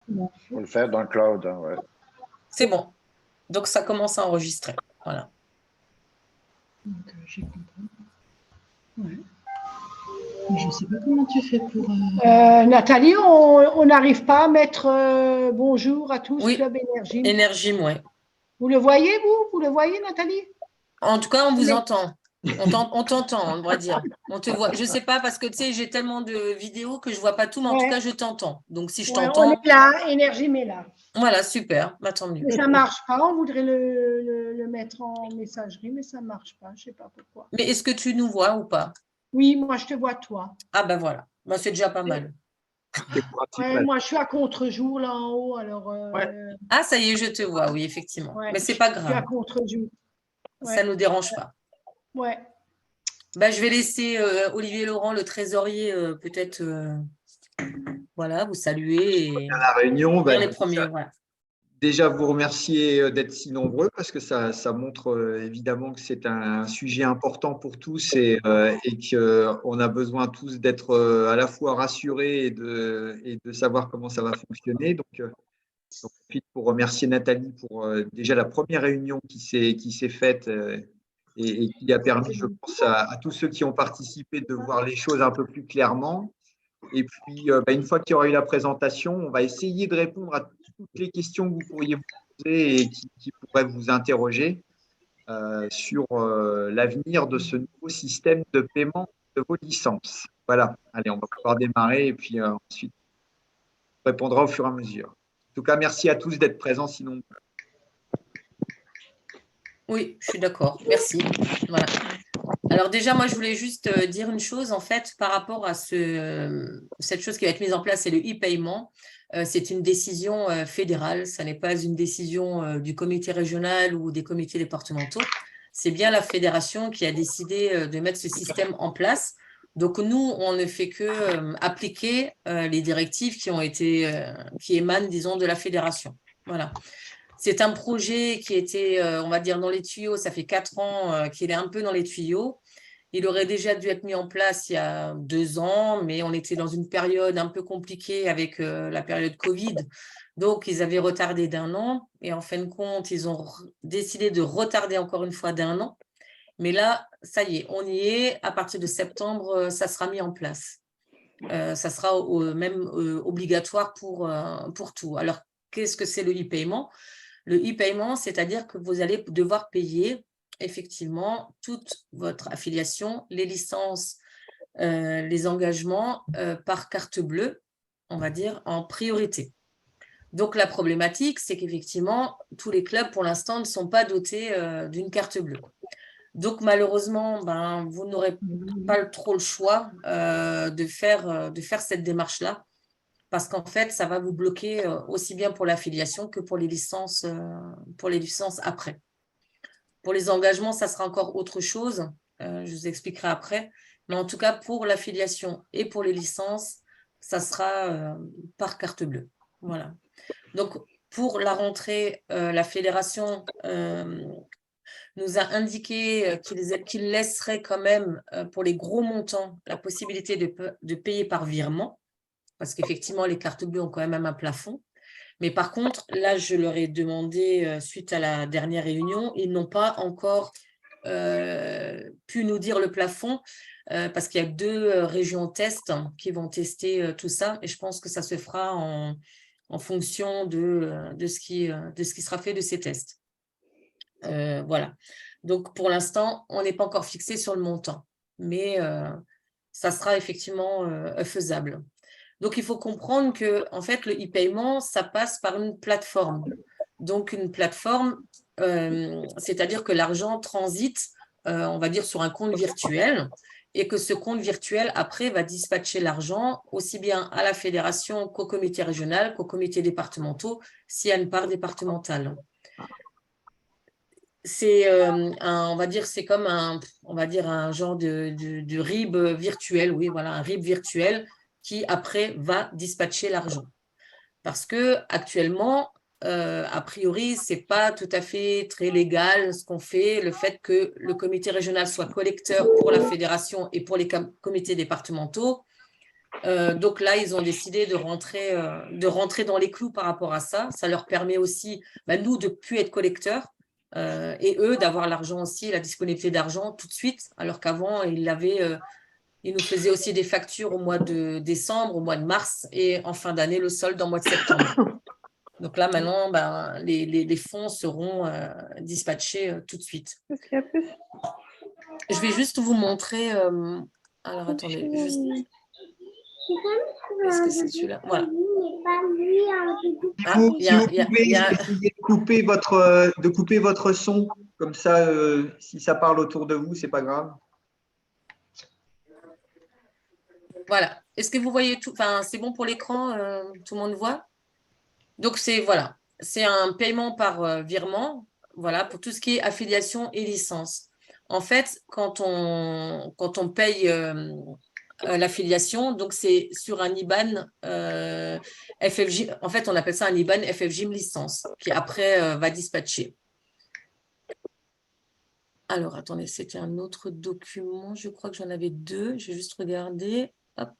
Bon, faut le faire dans le cloud. Hein, ouais. C'est bon. Donc, ça commence à enregistrer. Voilà. donc, j'ai compris. Ouais. Mais je ne sais pas comment tu fais pour. Nathalie, on n'arrive pas à mettre bonjour à tous, Oui, Club Énergie. énergie, ouais. Vous le voyez, vous? Vous le voyez, Nathalie? En tout cas, on vous Mais- entend. On t'entend, on va dire. On te voit. Je ne sais pas parce que tu sais, j'ai tellement de vidéos que je ne vois pas tout, mais en tout Ouais, cas, je t'entends. Donc, si je ouais, on t'entends, est là, Énergie, mais là. voilà, super. Bah, tant mieux. Mais ça ne marche pas. On voudrait le mettre en messagerie, mais ça ne marche pas. Je ne sais pas pourquoi. Mais est-ce que tu nous vois ou pas? Oui, moi, je te vois, toi. Ah, ben voilà. Ben, c'est déjà pas mal. C'est le Ouais, principal. moi, je suis à contre-jour là en haut, alors Ouais. Ah, ça y est, je te vois, oui, effectivement. ouais, Mais je c'est pas suis à grave. contre-jour. Ça Ouais, ne nous dérange pas. ouais. Ben, je vais laisser Olivier Laurent, le trésorier, peut-être voilà, vous saluer et À la réunion, faire les premiers. Voilà. déjà vous remercier d'être si nombreux parce que ça montre évidemment que c'est un sujet important pour tous et qu'on a besoin tous d'être à la fois rassurés et de savoir comment ça va fonctionner. Donc, j'en profite pour remercier Nathalie pour déjà la première réunion qui s'est faite et qui a permis, je pense, à tous ceux qui ont participé de voir les choses un peu plus clairement. Et puis, une fois qu'il y aura eu la présentation, on va essayer de répondre à toutes les questions que vous pourriez vous poser et qui pourraient vous interroger sur l'avenir de ce nouveau système de paiement de vos licences. Voilà, allez, on va pouvoir démarrer et puis ensuite, on répondra au fur et à mesure. En tout cas, merci à tous d'être présents, sinon. Oui, je suis d'accord. Merci. Voilà. Alors déjà, moi, je voulais juste dire une chose, en fait, par rapport à cette chose qui va être mise en place, c'est le e-paiement. C'est une décision fédérale, ça n'est pas une décision du comité régional ou des comités départementaux. C'est bien la fédération qui a décidé de mettre ce système en place. Donc nous, on ne fait que appliquer les directives qui émanent, disons, de la fédération. Voilà. C'est un projet qui était, on va dire, dans les tuyaux. Ça fait 4 ans qu'il est un peu dans les tuyaux. Il aurait déjà dû être mis en place il y a 2 ans, mais on était dans une période un peu compliquée avec la période Covid. Donc, ils avaient retardé d'1 an. Et en fin de compte, ils ont décidé de retarder encore une fois d'1 an. Mais là, ça y est, on y est. À partir de septembre, ça sera mis en place. Ça sera même obligatoire pour tout. Alors, qu'est-ce que c'est le e-paiement? Le e-paiement, c'est-à-dire que vous allez devoir payer effectivement toute votre affiliation, les licences, les engagements par carte bleue, on va dire, en priorité. Donc, la problématique, c'est qu'effectivement, tous les clubs, pour l'instant, ne sont pas dotés d'une carte bleue. Donc, malheureusement, vous n'aurez pas trop le choix de faire cette démarche-là parce qu'en fait, ça va vous bloquer aussi bien pour l'affiliation que pour les licences après. Pour les engagements, ça sera encore autre chose. Je vous expliquerai après. Mais en tout cas, pour l'affiliation et pour les licences, ça sera par carte bleue. Voilà. Donc, pour la rentrée, la fédération nous a indiqué qu'il laisserait quand même, pour les gros montants, la possibilité de payer par virement parce qu'effectivement, les cartes bleues ont quand même un plafond. Mais par contre, là, je leur ai demandé, suite à la dernière réunion, ils n'ont pas encore pu nous dire le plafond, parce qu'il y a 2 régions test qui vont tester tout ça, et je pense que ça se fera en fonction de ce qui sera fait de ces tests. Voilà. Donc, pour l'instant, on n'est pas encore fixé sur le montant, mais ça sera effectivement faisable. Donc, il faut comprendre que, en fait, le e-paiement, ça passe par une plateforme. Donc, une plateforme, c'est-à-dire que l'argent transite, on va dire, sur un compte virtuel et que ce compte virtuel, après, va dispatcher l'argent aussi bien à la fédération qu'au comité régional, qu'au comité départementaux, s'il y a une part départementale. C'est on va dire, c'est comme un genre de RIB virtuel, oui, voilà, un RIB virtuel qui après va dispatcher l'argent. Parce que actuellement, a priori, c'est pas tout à fait très légal ce qu'on fait, le fait que le comité régional soit collecteur pour la fédération et pour les comités départementaux, Donc là, ils ont décidé de rentrer dans les clous par rapport à ça. Ça leur permet aussi, nous, de ne plus être collecteurs et eux, d'avoir l'argent aussi, la disponibilité d'argent tout de suite, alors qu'avant, ils nous faisaient aussi des factures au mois de décembre, au mois de mars et en fin d'année, le solde en mois de septembre. Donc là, maintenant, les fonds seront dispatchés tout de suite. Je vais juste vous montrer. Alors, attendez. Est-ce que c'est celui-là? Voilà. Si vous pouvez essayer de couper votre son, comme ça, si ça parle autour de vous, ce n'est pas grave. Voilà. Est-ce que vous voyez tout? Enfin, c'est bon pour l'écran? Tout le monde voit? Donc, c'est un paiement par virement, voilà, pour tout ce qui est affiliation et licence. En fait, quand on paye l'affiliation, donc c'est sur un IBAN FFJ. En fait, on appelle ça un IBAN FFJ licence, qui après va dispatcher. Alors, attendez, c'était un autre document. Je crois que j'en avais deux. Je vais juste regarder. Hop.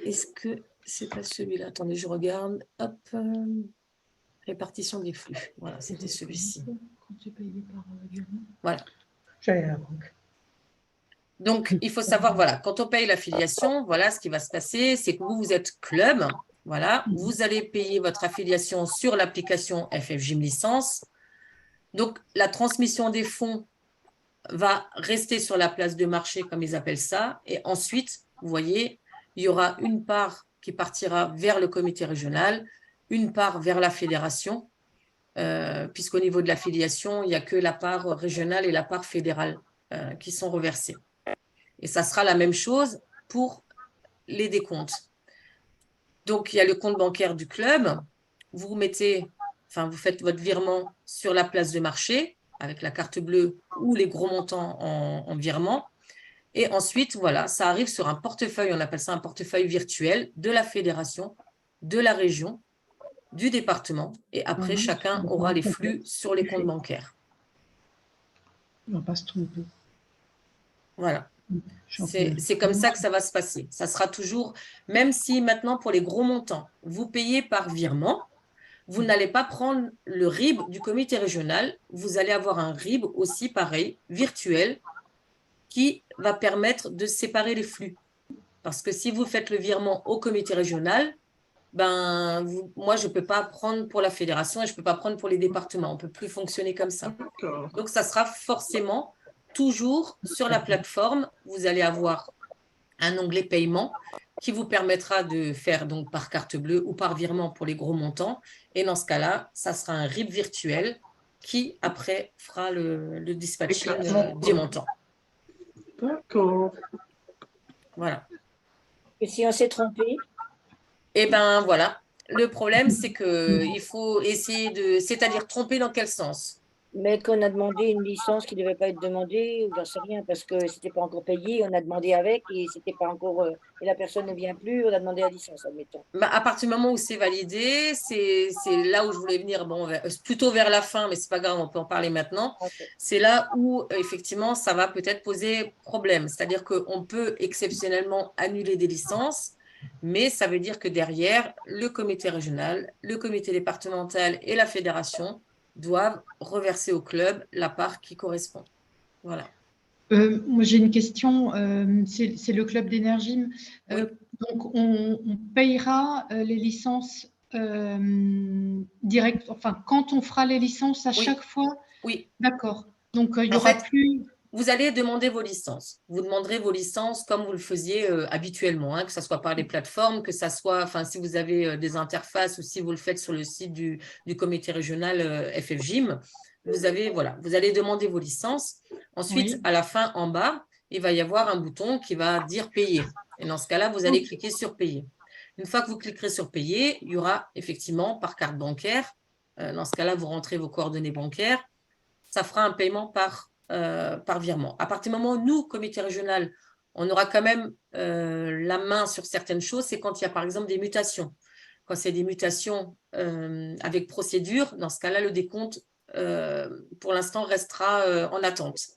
Est-ce que c'est pas celui-là? Attendez, je regarde. Hop. Répartition des flux. Voilà, c'était celui-ci. Voilà. J'allais à la banque. Donc, il faut savoir, voilà, quand on paye l'affiliation, voilà, ce qui va se passer, c'est que vous êtes club, voilà, vous allez payer votre affiliation sur l'application FFJ licence. Donc, la transmission des fonds va rester sur la place de marché, comme ils appellent ça. Et ensuite, vous voyez, il y aura une part qui partira vers le comité régional, une part vers la fédération, puisqu'au niveau de l'affiliation, il n'y a que la part régionale et la part fédérale qui sont reversées. Et ça sera la même chose pour les décomptes. Donc, il y a le compte bancaire du club. Vous faites votre virement sur la place de marché avec la carte bleue ou les gros montants en virement. Et ensuite, voilà, ça arrive sur un portefeuille, on appelle ça un portefeuille virtuel de la fédération, de la région, du département. Et après, chacun aura les flux sur les comptes bancaires. On va pas se tromper. Voilà. C'est comme ça que ça va se passer. Ça sera toujours, même si maintenant, pour les gros montants, vous payez par virement, vous n'allez pas prendre le RIB du comité régional, vous allez avoir un RIB aussi pareil, virtuel, qui va permettre de séparer les flux. Parce que si vous faites le virement au comité régional, moi, je ne peux pas prendre pour la fédération et je ne peux pas prendre pour les départements. On ne peut plus fonctionner comme ça. Donc, ça sera forcément toujours sur la plateforme. Vous allez avoir un onglet paiement qui vous permettra de faire donc par carte bleue ou par virement pour les gros montants. Et dans ce cas-là, ça sera un RIB virtuel qui, après, fera le dispatching des montants. D'accord. Voilà. Et si on s'est trompé? Eh bien, voilà. Le problème, c'est qu'il faut essayer de… C'est-à-dire tromper dans quel sens? Mais qu'on a demandé une licence qui ne devait pas être demandée, ou j'en sais rien, parce que ce n'était pas encore payé, on a demandé avec, et c'était pas encore… et la personne ne vient plus, on a demandé la licence, admettons. À partir du moment où c'est validé, c'est là où je voulais venir, plutôt vers la fin, mais ce n'est pas grave, on peut en parler maintenant. Okay. C'est là où, effectivement, ça va peut-être poser problème. C'est-à-dire qu'on peut exceptionnellement annuler des licences, mais ça veut dire que derrière, le comité régional, le comité départemental et la fédération doivent reverser au club la part qui correspond. Voilà. Moi, j'ai une question. C'est le club d'énergie. Oui. Donc, on payera les licences direct. Enfin, quand on fera les licences à chaque fois. Oui. D'accord. Donc, il n'y aura plus. Vous allez demander vos licences. Vous demanderez vos licences comme vous le faisiez habituellement, que ce soit par les plateformes, que ce soit, si vous avez des interfaces ou si vous le faites sur le site du comité régional FFJIM, vous allez demander vos licences. Ensuite, à la fin, en bas, il va y avoir un bouton qui va dire payer. Et dans ce cas-là, vous allez cliquer sur payer. Une fois que vous cliquerez sur payer, il y aura effectivement par carte bancaire. Dans ce cas-là, vous rentrez vos coordonnées bancaires. Ça fera un paiement par virement. À partir du moment où nous, comité régional, on aura quand même la main sur certaines choses, c'est quand il y a par exemple des mutations. Quand c'est des mutations avec procédure, dans ce cas-là, le décompte, pour l'instant, restera en attente.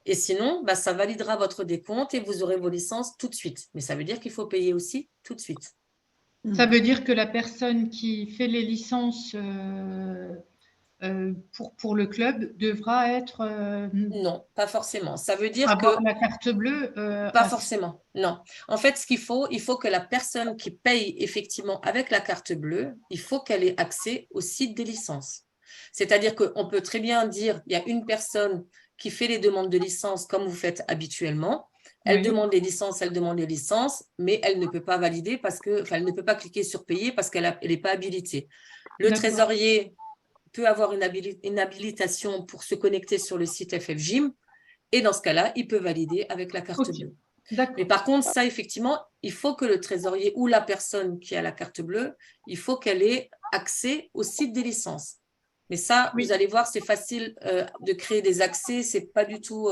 Et sinon, bah, ça validera votre décompte et vous aurez vos licences tout de suite. Mais ça veut dire qu'il faut payer aussi tout de suite. Ça veut dire que la personne qui fait les licences pour le club devra être Non, pas forcément. Ça veut dire avoir que… la carte bleue. Pas forcément, non. En fait, ce qu'il faut, il faut que la personne qui paye effectivement avec la carte bleue, il faut qu'elle ait accès au site des licences. C'est-à-dire qu'on peut très bien dire, il y a une personne qui fait les demandes de licence comme vous faites habituellement. Elle Oui. demande les licences, mais elle ne peut pas valider parce que, enfin, elle ne peut pas cliquer sur payer parce qu'elle n'est pas habilitée. Le trésorier peut avoir une habilitation pour se connecter sur le site FFGym. Et dans ce cas-là, il peut valider avec la carte bleue. Mais par contre, ça, effectivement, il faut que le trésorier ou la personne qui a la carte bleue, il faut qu'elle ait accès au site des licences. Mais ça, vous allez voir, c'est facile de créer des accès, c'est pas du tout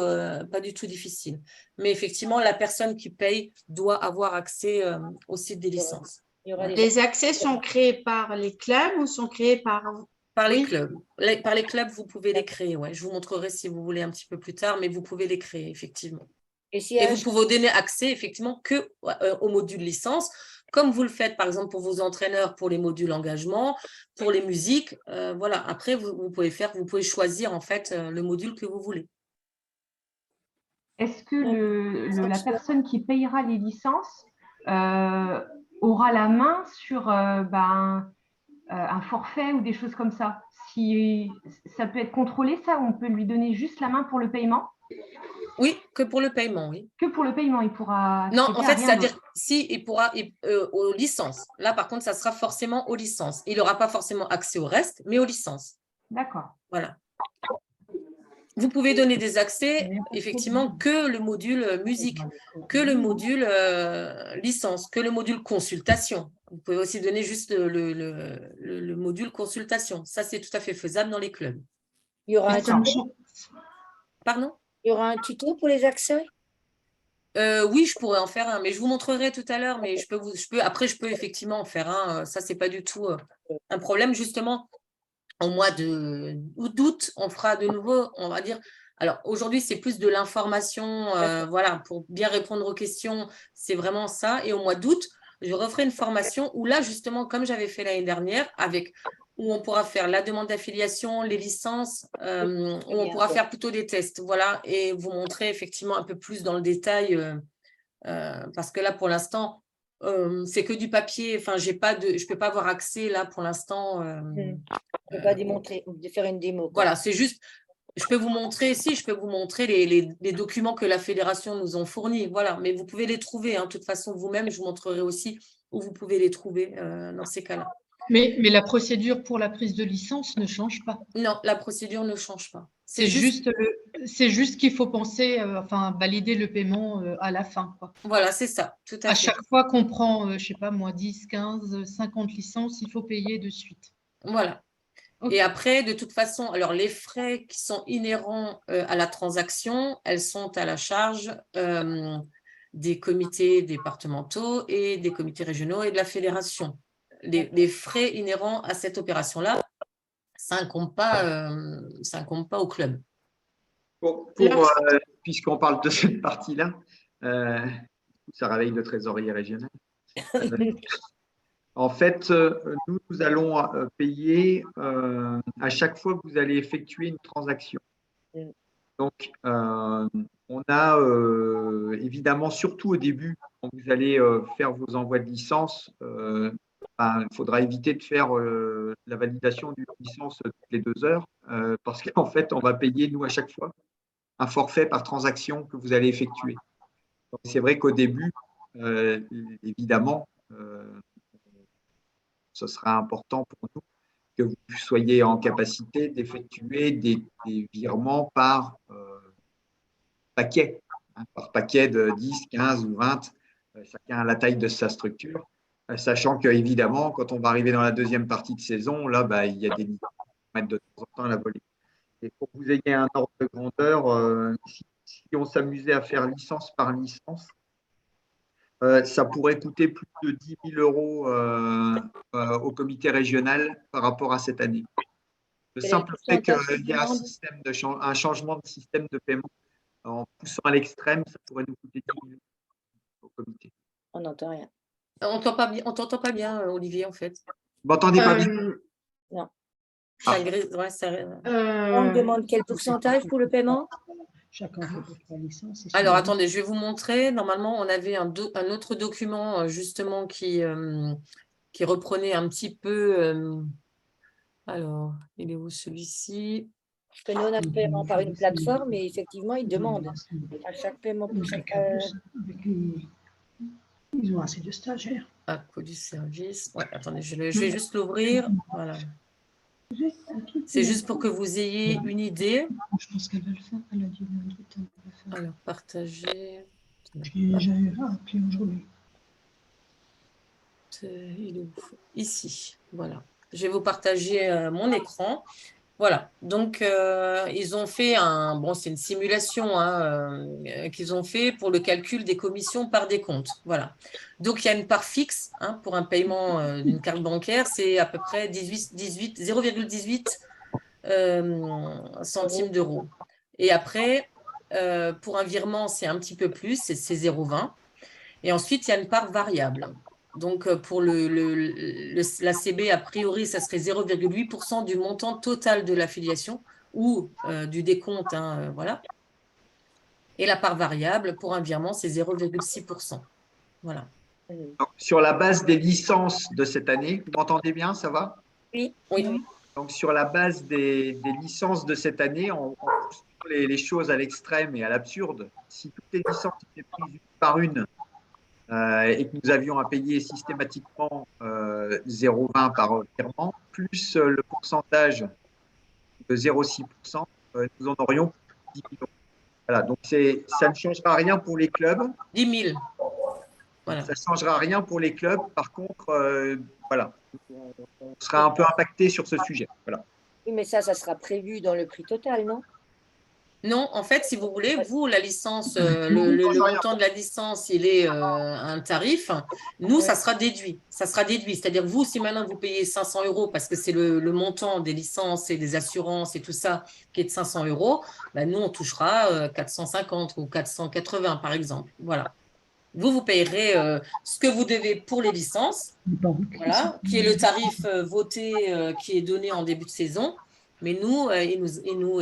difficile. Mais effectivement, la personne qui paye doit avoir accès au site des licences. Les accès sont créés par les clubs ou sont créés par… Par les clubs. Par les clubs, vous pouvez les créer. Ouais. Je vous montrerai si vous voulez un petit peu plus tard, mais vous pouvez les créer, effectivement. Et vous pouvez donner accès, effectivement, qu'au module licence, comme vous le faites, par exemple, pour vos entraîneurs, pour les modules engagement, pour les musiques. Voilà. Après, vous pouvez choisir, en fait, le module que vous voulez. Est-ce que la personne qui payera les licences aura la main sur un forfait ou des choses comme ça? Si ça peut être contrôlé, ça, on peut lui donner juste la main pour le paiement? Oui, que pour le paiement, oui. Que pour le paiement, il pourra… Non, en fait, c'est-à-dire, si, il pourra aux licences. Là, par contre, ça sera forcément aux licences. Il n'aura pas forcément accès au reste, mais aux licences. D'accord. Voilà. Vous pouvez donner des accès, effectivement, que le module musique, que le module licence, que le module consultation. Vous pouvez aussi donner juste le module consultation. Ça, c'est tout à fait faisable dans les clubs. Il y aura un tuto. Pardon? Il y aura un tuto pour les accès? Oui, je pourrais en faire un, mais je vous montrerai tout à l'heure. Mais après, je peux effectivement en faire un. Ça, c'est pas du tout un problème. Justement, au mois d'août, on fera de nouveau, on va dire. Alors, aujourd'hui, c'est plus de l'information, voilà, pour bien répondre aux questions. C'est vraiment ça. Et au mois d'août, je referai une formation où là, justement, comme j'avais fait l'année dernière, où on pourra faire la demande d'affiliation, les licences, où on pourra faire plutôt des tests, voilà, et vous montrer effectivement un peu plus dans le détail, parce que là, pour l'instant, c'est que du papier. Enfin, je ne peux pas avoir accès là pour l'instant. On ne peut pas démontrer, faire une démo. Quoi. Voilà, c'est juste, je peux vous montrer les documents que la fédération nous ont fournis, voilà, mais vous pouvez les trouver, hein, de toute façon, vous-même, je vous montrerai aussi où vous pouvez les trouver dans ces cas-là. Mais la procédure pour la prise de licence ne change pas. Non, la procédure ne change pas. C'est juste qu'il faut penser, valider le paiement à la fin, quoi. Voilà, c'est ça, tout à fait. À chaque fois qu'on prend, je ne sais pas moi, 10, 15, 50 licences, il faut payer de suite. Voilà. Okay. Et après, de toute façon, alors les frais qui sont inhérents à la transaction, elles sont à la charge des comités départementaux et des comités régionaux et de la fédération. Les frais inhérents à cette opération-là, ça incombe pas au club. Puisqu'on parle de cette partie-là, ça réveille le trésorier régional. En fait, nous allons payer à chaque fois que vous allez effectuer une transaction. Donc, on a évidemment, surtout au début, quand vous allez faire vos envois de licence, il faudra éviter de faire la validation d'une licence toutes les 2 heures parce qu'en fait, on va payer, nous, à chaque fois, un forfait par transaction que vous allez effectuer. C'est vrai qu'au début, évidemment, ce sera important pour nous que vous soyez en capacité d'effectuer des virements par paquet, par paquet de 10, 15 ou 20, chacun a la taille de sa structure, sachant qu'évidemment, quand on va arriver dans la deuxième partie de saison, là, il y a des limites de temps en temps à la volée. Et pour que vous ayez un ordre de grandeur, si on s'amusait à faire licence par licence, ça pourrait coûter plus de 10 000 € au comité régional par rapport à cette année. Le simple fait qu'il y a un changement de système de paiement en poussant à l'extrême, ça pourrait nous coûter 10 minutes au comité. On n'entend rien. On t'entend pas bien, Olivier, en fait. Vous m'entendez pas bien? Non. Ça Ah. grise, ouais, On demande quel pourcentage pour le paiement? Chacun fait pour 3 licences. et Alors, sinon- attendez, je vais vous montrer. Normalement, on avait un autre document, justement, qui reprenait un petit peu… alors, il est où celui-ci? Parce que nous, on a le paiement par une plateforme et effectivement, ils demandent à chaque paiement pour chaque… Ils ont assez de stagiaires. Ah, coût du service. Ouais, attendez, je vais juste l'ouvrir. Voilà. C'est juste pour que vous ayez une idée. Je pense qu'elle va le faire. Elle a dit lundi, elle va le faire. Alors, partager. J'ai appelé aujourd'hui. Il est où? Ici, voilà. Je vais vous partager mon écran. Voilà, donc ils ont fait c'est une simulation qu'ils ont fait pour le calcul des commissions par décompte. Voilà. Donc il y a une part fixe pour un paiement d'une carte bancaire, c'est à peu près 0,18 centimes d'euros. Et après, pour un virement, c'est un petit peu plus, c'est 0,20. Et ensuite, il y a une part variable. Donc, pour la CB, a priori, ça serait 0,8% du montant total de l'affiliation ou du décompte. Voilà. Et la part variable, pour un virement, c'est 0,6%. Voilà. Donc, sur la base des licences de cette année, vous m'entendez bien, ça va? Oui. Donc, sur la base des licences de cette année, on pousse les choses à l'extrême et à l'absurde. Si toutes les licences étaient prises une par une et que nous avions à payer systématiquement 0,20 par virement, plus le pourcentage de 0,6%, nous en aurions 10 000 euros. Voilà, donc ça ne changera rien pour les clubs. 10 000. Voilà. Ça ne changera rien pour les clubs. Par contre, voilà, on sera un peu impacté sur ce sujet. Voilà. Oui, mais ça sera prévu dans le prix total, non? Non, en fait, si vous voulez, vous, la licence, le montant de la licence, il est un tarif. Nous, ça sera déduit. Ça sera déduit. C'est-à-dire, vous, si maintenant vous payez 500 euros parce que c'est le montant des licences et des assurances et tout ça qui est de 500 euros, ben, nous, on touchera 450 ou 480, par exemple. Voilà. Vous payerez ce que vous devez pour les licences, voilà, qui est le tarif voté qui est donné en début de saison. Mais nous,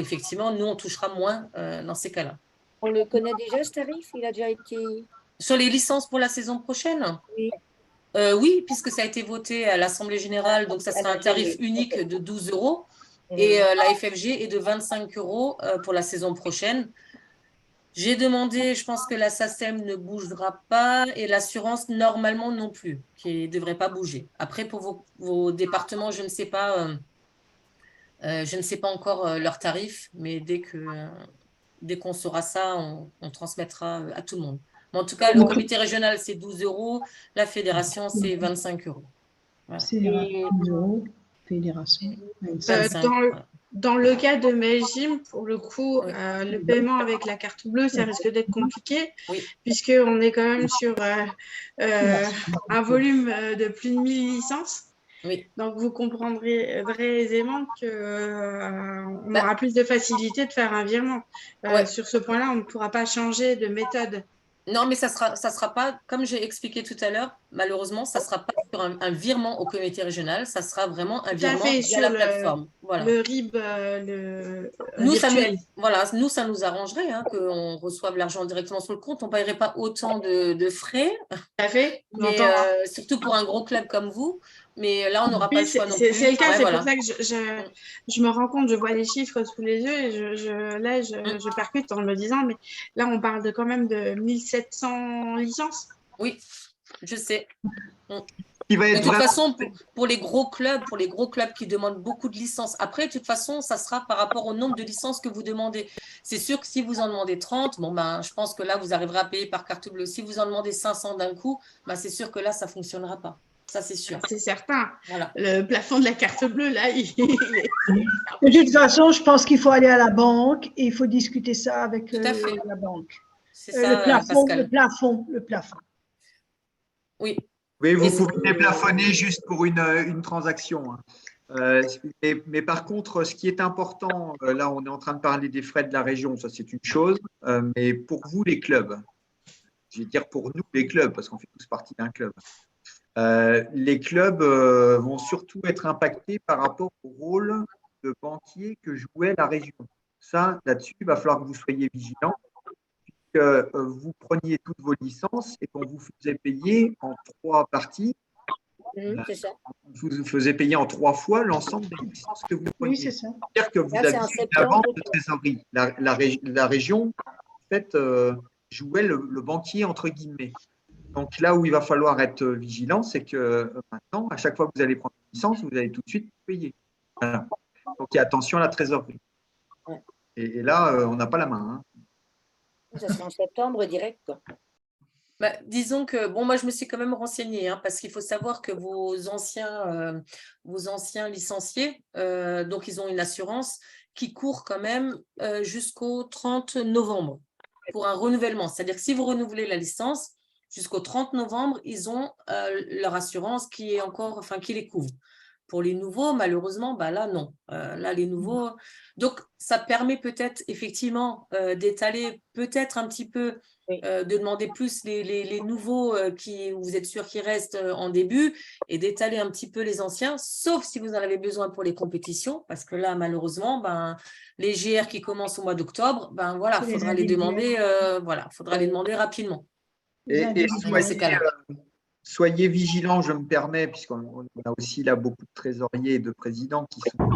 effectivement, nous, on touchera moins dans ces cas-là. On le connaît déjà, ce tarif? Il a déjà été… Sur les licences pour la saison prochaine? Oui. Oui, puisque ça a été voté à l'Assemblée générale, donc ça sera un tarif unique de 12 euros. Et la FFG est de 25 euros pour la saison prochaine. J'ai demandé, je pense que la SACEM ne bougera pas et l'assurance normalement non plus, qui ne devrait pas bouger. Après, pour vos départements, je ne sais pas… je ne sais pas encore leurs tarifs, mais dès qu'on saura ça, on transmettra à tout le monde. Mais en tout cas, le comité régional, c'est 12 euros. La fédération, c'est 25 euros. Voilà. C'est 12 euros, fédération. 25, dans le cas de mes gyms, pour le coup, le paiement avec la carte bleue, ça risque d'être compliqué, puisqu'on est quand même sur un volume de plus de 1000 licences. Oui. Donc, vous comprendrez aisément qu'on aura plus de facilité de faire un virement. Sur ce point-là, on ne pourra pas changer de méthode. Non, mais ça sera pas, comme j'ai expliqué tout à l'heure, malheureusement, ça ne sera pas sur un virement au comité régional, ça sera vraiment un virement via la plateforme. Voilà. Le RIB, nous, ça nous arrangerait qu'on reçoive l'argent directement sur le compte. On ne paierait pas autant de frais. Tout à fait. Mais, surtout pour un gros club comme vous. Mais là, on n'aura pas le choix non plus. C'est le cas, c'est pour ça que je me rends compte, je vois les chiffres sous les yeux et je percute en me disant, mais là, on parle quand même de 1700 licences. Oui, je sais. De toute façon, pour les gros clubs qui demandent beaucoup de licences, après, de toute façon, ça sera par rapport au nombre de licences que vous demandez. C'est sûr que si vous en demandez 30, je pense que là, vous arriverez à payer par carte bleue. Si vous en demandez 500 d'un coup, c'est sûr que là, ça ne fonctionnera pas. Ça, c'est sûr. C'est certain. Voilà. Le plafond de la carte bleue, là, il est… De toute façon, je pense qu'il faut aller à la banque et il faut discuter ça avec la banque. C'est ça, le plafond. Oui. Oui, vous pouvez déplafonner juste pour une transaction. Mais par contre, ce qui est important, là, on est en train de parler des frais de la région, ça c'est une chose, mais pour vous, les clubs, je vais dire pour nous, les clubs, parce qu'on fait tous partie d'un club, les clubs vont surtout être impactés par rapport au rôle de banquier que jouait la région. Ça, là-dessus, il va falloir que vous soyez vigilants, que vous preniez toutes vos licences et qu'on vous faisait payer en 3 parties. C'est ça. Vous faisiez payer en 3 fois l'ensemble des licences que vous preniez. Oui, c'est ça. C'est-à-dire que vous Là, c'est aviez en une septembre. avance de trésorerie. La région, en fait, jouait le banquier, entre guillemets. Donc là où il va falloir être vigilant, c'est que maintenant, à chaque fois que vous allez prendre une licence, vous allez tout de suite payer. Voilà. Donc il y a attention à la trésorerie. Ouais. Et là, on n'a pas la main. Ça sera en septembre direct, quoi. Bah, disons que, bon, moi, je me suis quand même renseignée, hein, parce qu'il faut savoir que vos anciens licenciés, donc, ils ont une assurance qui court quand même jusqu'au 30 novembre pour un renouvellement. C'est-à-dire que si vous renouvelez la licence, jusqu'au 30 novembre, ils ont leur assurance qui est encore, enfin, qui les couvre. Pour les nouveaux, malheureusement, bah là, non. Là, les nouveaux… Donc, ça permet peut-être, effectivement, d'étaler peut-être un petit peu, de demander plus les nouveaux qui, vous êtes sûr qu'ils restent en début et d'étaler un petit peu les anciens, sauf si vous en avez besoin pour les compétitions, parce que là, malheureusement, ben, les GR qui commencent au mois d'octobre, ben voilà, il faudra les demander, les demander rapidement. Et soyez vigilants, je me permets, puisqu'on a aussi là beaucoup de trésoriers et de présidents qui sont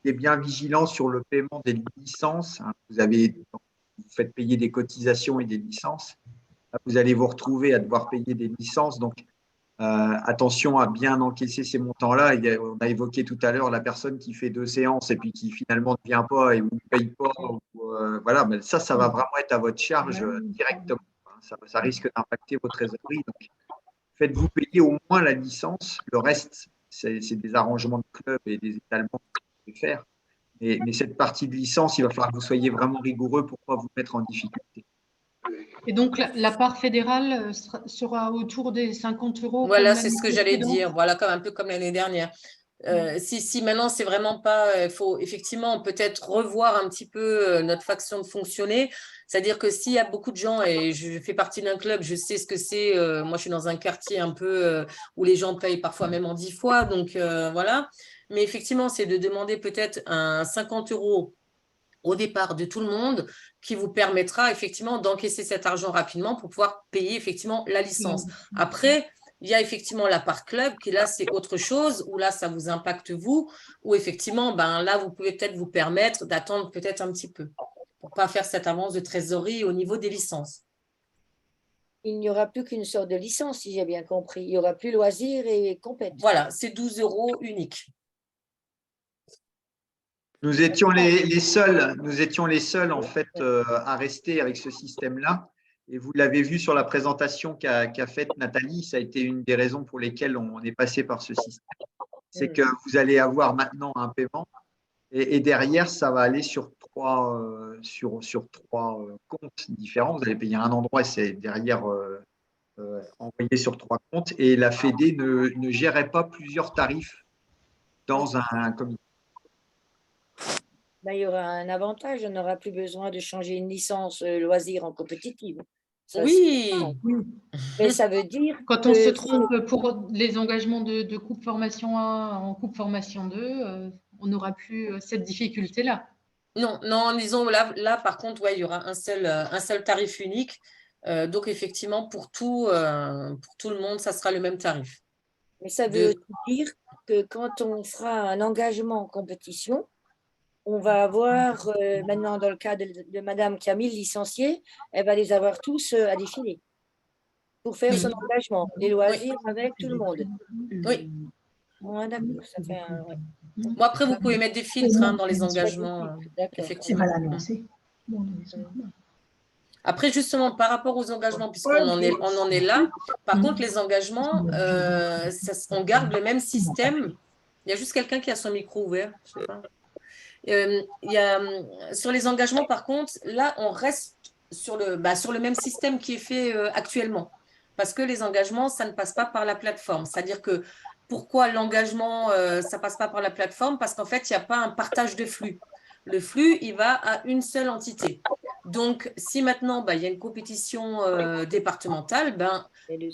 bien vigilants sur le paiement des licences. Vous faites payer des cotisations et des licences. Vous allez vous retrouver à devoir payer des licences. Donc, attention à bien encaisser ces montants-là. On a évoqué tout à l'heure la personne qui fait 2 séances et puis qui finalement ne vient pas et vous ne paye pas. Voilà, mais ça va vraiment être à votre charge directement. Ça risque d'impacter vos trésoreries. Donc, faites-vous payer au moins la licence. Le reste, c'est des arrangements de club et des étalements que vous pouvez faire. Mais cette partie de licence, il va falloir que vous soyez vraiment rigoureux pour ne pas vous mettre en difficulté. Et donc, la part fédérale sera autour des 50 €. Voilà, c'est ce que j'allais dire. Voilà, un peu comme l'année dernière. Si maintenant, c'est vraiment pas… Il faut effectivement peut-être revoir un petit peu notre façon de fonctionner. C'est-à-dire que s'il y a beaucoup de gens, et je fais partie d'un club, je sais ce que c'est. Moi, je suis dans un quartier un peu où les gens payent parfois même en 10 fois. Donc, voilà. Mais effectivement, c'est de demander peut-être un 50 € au départ de tout le monde qui vous permettra effectivement d'encaisser cet argent rapidement pour pouvoir payer effectivement la licence. Après, il y a effectivement la part club qui là, c'est autre chose, où là, ça vous impacte vous, où effectivement, ben, là, vous pouvez peut-être vous permettre d'attendre peut-être un petit peu pour ne pas faire cette avance de trésorerie au niveau des licences. Il n'y aura plus qu'une sorte de licence, si j'ai bien compris. Il n'y aura plus loisirs et compète. Voilà, c'est 12 € unique. Nous étions les seuls en fait à rester avec ce système-là. Et vous l'avez vu sur la présentation qu'a faite Nathalie, ça a été une des raisons pour lesquelles on est passé par ce système. C'est que vous allez avoir maintenant un paiement et derrière, ça va aller sur trois comptes différents. Vous allez payer un endroit et c'est derrière envoyé sur 3 comptes. Et la Fédé ne gérait pas plusieurs tarifs dans un comité. Là, il y aura un avantage, on n'aura plus besoin de changer une licence loisir en compétitive. Ça, oui. Mais ça veut dire quand on se trompe pour les engagements de coupe formation 1 en coupe formation 2, on n'aura plus cette difficulté-là. Non, disons là par contre, ouais, il y aura un seul tarif unique. Donc effectivement, pour tout le monde, ça sera le même tarif. Mais ça veut dire que quand on fera un engagement en compétition, on va avoir, maintenant dans le cas de madame qui a 1000 licenciés, elle va les avoir tous à défiler pour faire son engagement, les loisirs avec tout le monde. Oui. Ouais, d'accord, ça fait un… Ouais. Bon, après, vous pouvez mettre des filtres dans les engagements. Effectivement. Après, justement, par rapport aux engagements, puisqu'on en est là, par contre, les engagements, on garde le même système. Il y a juste quelqu'un qui a son micro ouvert. Je sais pas. Sur les engagements, par contre, là, on reste sur le même système qui est fait actuellement. Parce que les engagements, ça ne passe pas par la plateforme. C'est-à-dire que Pourquoi l'engagement, ça ne passe pas par la plateforme? Parce qu'en fait, il n'y a pas un partage de flux. Le flux, il va à une seule entité. Donc, si maintenant, il y a une compétition départementale,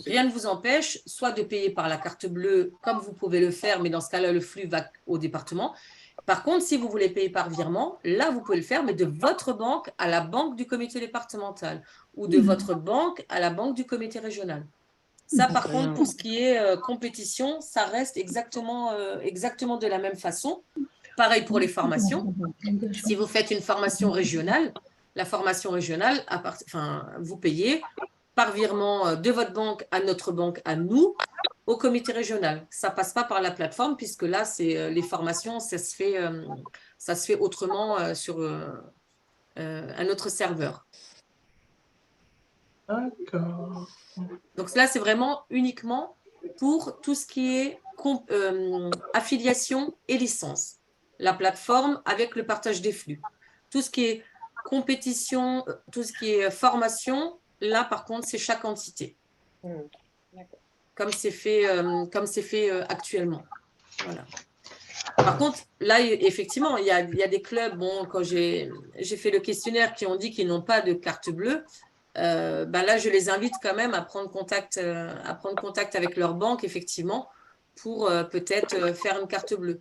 rien ne vous empêche soit de payer par la carte bleue, comme vous pouvez le faire, mais dans ce cas-là, le flux va au département. Par contre, si vous voulez payer par virement, là, vous pouvez le faire, mais de votre banque à la banque du comité départemental ou de votre banque à la banque du comité régional. Ça, par contre, pour ce qui est compétition, ça reste exactement de la même façon. Pareil pour les formations. Si vous faites une formation régionale, la formation régionale, vous payez par virement de votre banque à notre banque, à nous, au comité régional. Ça ne passe pas par la plateforme, puisque là, c'est les formations, ça se fait autrement sur un autre serveur. D'accord. Donc là, c'est vraiment uniquement pour tout ce qui est affiliation et licence. La plateforme avec le partage des flux. Tout ce qui est compétition, tout ce qui est formation, là, par contre, c'est chaque entité. Comme c'est fait actuellement. Voilà. Par contre, là, effectivement, il y a des clubs, quand j'ai fait le questionnaire, qui ont dit qu'ils n'ont pas de carte bleue. Là, je les invite quand même à prendre contact avec leur banque, effectivement, pour peut-être faire une carte bleue